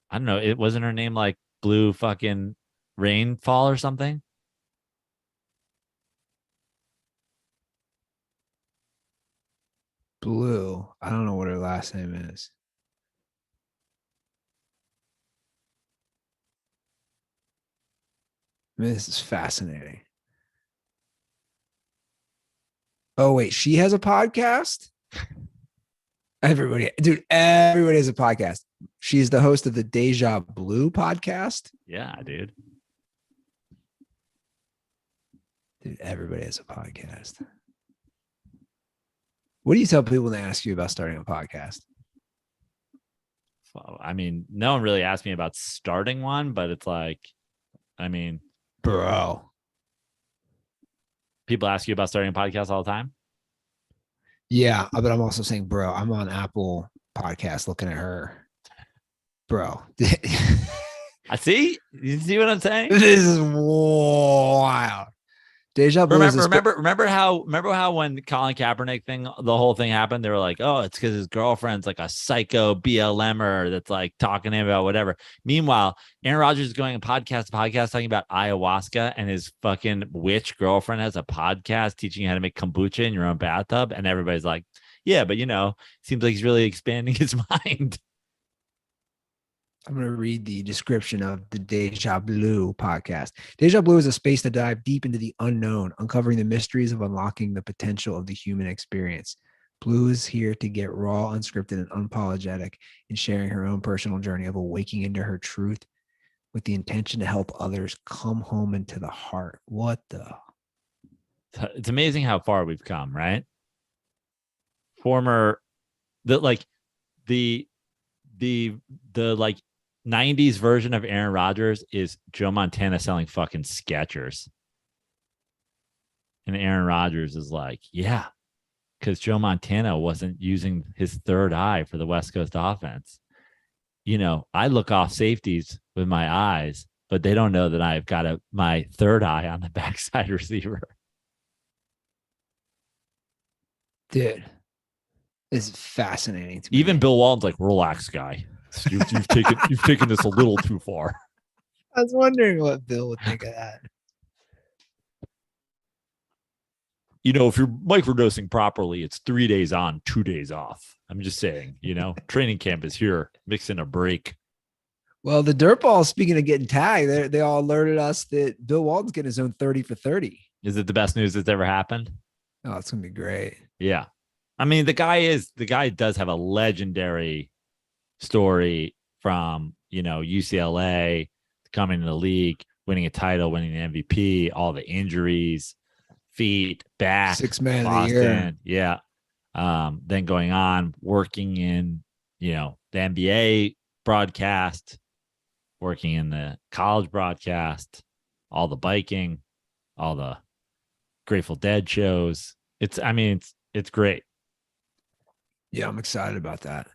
[SPEAKER 2] I don't know. It wasn't her name like Blue fucking Rainfall or something.
[SPEAKER 1] Blue. I don't know what her last name is. I mean, this is fascinating. Oh, wait. She has a podcast? Everybody has a podcast. She's the host of the Deja Blue podcast.
[SPEAKER 2] Yeah, dude.
[SPEAKER 1] Dude, everybody has a podcast. What do you tell people when they ask you about starting a podcast?
[SPEAKER 2] Well, I mean, no one really asked me about starting one, but it's like, I mean,
[SPEAKER 1] Bro.
[SPEAKER 2] people ask you about starting a podcast all the time.
[SPEAKER 1] Yeah, but I'm also saying, bro, I'm on Apple Podcast looking at her. Bro.
[SPEAKER 2] I see. You see what I'm saying?
[SPEAKER 1] This is wild. Deja Blue.
[SPEAKER 2] Remember how when Colin Kaepernick thing, the whole thing happened, they were like, oh, it's because his girlfriend's like a psycho BLMer that's like talking to him about whatever. Meanwhile, Aaron Rodgers is going podcast to podcast talking about ayahuasca, and his fucking witch girlfriend has a podcast teaching you how to make kombucha in your own bathtub, and everybody's like, yeah, but seems like he's really expanding his mind.
[SPEAKER 1] I'm going to read the description of the Deja Blue podcast. Deja Blue is a space to dive deep into the unknown, uncovering the mysteries of unlocking the potential of the human experience. Blue is here to get raw, unscripted, and unapologetic in sharing her own personal journey of awaking into her truth with the intention to help others come home into the heart. What the?
[SPEAKER 2] It's amazing how far we've come, right? The 90s version of Aaron Rodgers is Joe Montana selling fucking Skechers. And Aaron Rodgers is like, yeah, because Joe Montana wasn't using his third eye for the West Coast offense. I look off safeties with my eyes, but they don't know that I've got my third eye on the backside receiver.
[SPEAKER 1] Dude, it's fascinating to me.
[SPEAKER 2] Even Bill Walton's like, relax, guy. You've taken this a little too far.
[SPEAKER 1] I was wondering what Bill would think of that.
[SPEAKER 2] If you're microdosing properly, it's 3 days on, 2 days off. I'm just saying, training camp is here. Mix in a break.
[SPEAKER 1] Well, the Dirtballs, speaking of getting tagged, they all alerted us that Bill Walton's getting his own 30 for 30.
[SPEAKER 2] Is it the best news that's ever happened?
[SPEAKER 1] Oh, it's going to be great.
[SPEAKER 2] Yeah. I mean, the guy does have a legendary story from, UCLA coming to the league, winning a title, winning an MVP, all the injuries, feet, back,
[SPEAKER 1] 6th man of the year.
[SPEAKER 2] Yeah. Then going on, working in, the NBA broadcast, working in the college broadcast, all the biking, all the Grateful Dead shows. It's great.
[SPEAKER 1] Yeah, I'm excited about that.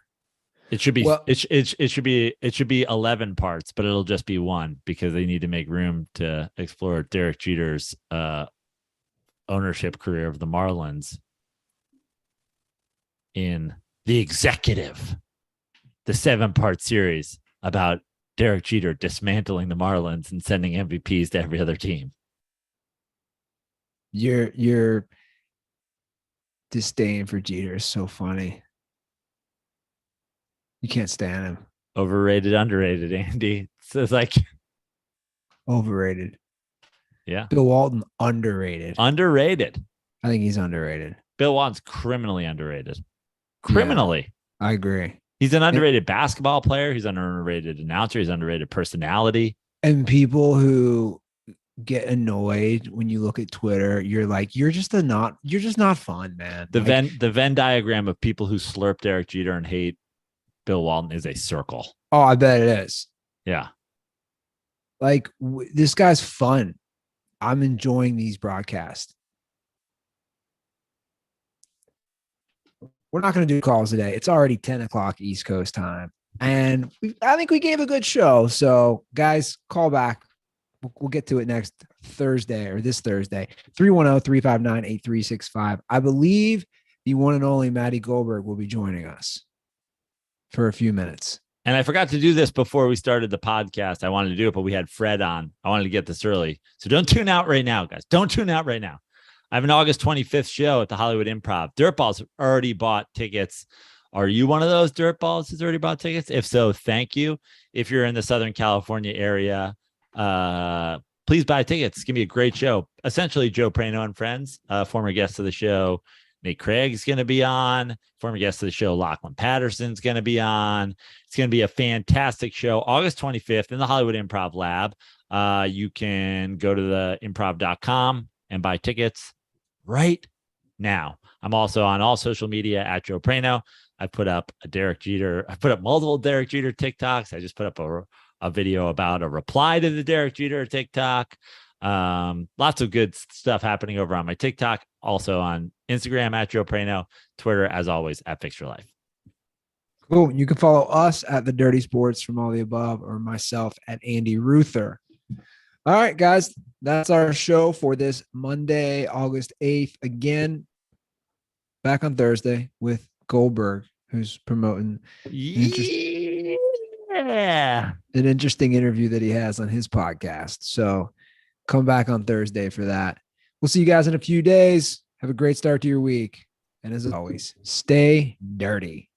[SPEAKER 2] It should be it should be 11 parts, but it'll just be one because they need to make room to explore Derek Jeter's ownership career of the Marlins in The Executive, the 7-part series about Derek Jeter dismantling the Marlins and sending MVPs to every other team.
[SPEAKER 1] Your disdain for Jeter is so funny. You can't stand him.
[SPEAKER 2] Overrated, underrated, Andy. So it's like
[SPEAKER 1] Overrated.
[SPEAKER 2] Yeah.
[SPEAKER 1] Bill Walton, underrated.
[SPEAKER 2] Underrated.
[SPEAKER 1] I think he's underrated.
[SPEAKER 2] Bill Walton's criminally underrated. Criminally.
[SPEAKER 1] Yeah, I agree.
[SPEAKER 2] He's an underrated basketball player. He's an underrated announcer. He's an underrated personality.
[SPEAKER 1] And people who get annoyed when you look at Twitter. You're like, you're just not fun, man.
[SPEAKER 2] The
[SPEAKER 1] Like,
[SPEAKER 2] Venn diagram of people who slurp Derek Jeter and hate Bill Walton is a circle.
[SPEAKER 1] oh, I bet it is.
[SPEAKER 2] Yeah.
[SPEAKER 1] Like this guy's fun. I'm enjoying these broadcasts. We're not going to do calls today. It's already 10 o'clock East Coast time. And I think we gave a good show. So, guys, call back. We'll get to it next Thursday or this Thursday. 310-359-8365. I believe the one and only Maddie Goldberg will be joining us for a few minutes.
[SPEAKER 2] And I forgot to do this before we started the podcast. I wanted to do it, but we had Fred on. I wanted to get this early. So don't tune out right now, guys. Don't tune out right now. I have an August 25th show at the Hollywood Improv. Dirtballs already bought tickets. Are you one of those dirtballs who's already bought tickets? If so, thank you. If you're in the Southern California area, please buy tickets. It's going to be a great show. Essentially, Joe Prano and friends, former guest of the show. Nate Craig's going to be on. Former guest of the show, Lachlan Patterson's going to be on. It's going to be a fantastic show. August 25th in the Hollywood Improv Lab. You can go to the improv.com and buy tickets right now. I'm also on all social media at Joe Prano. I put up multiple Derek Jeter TikToks. I just put up a video about a reply to the Derek Jeter TikTok. Lots of good stuff happening over on my TikTok. Also on Instagram at Joe Prano. Twitter, as always, at Fix Your Life.
[SPEAKER 1] Cool. You can follow us at The Dirty Sports from All the Above, or myself at Andy Ruther. All right, guys, that's our show for this Monday, August 8th. Again, back on Thursday with Goldberg, who's promoting an interesting interview that he has on his podcast. So come back on Thursday for that. We'll see you guys in a few days. Have a great start to your week. And as always, stay dirty.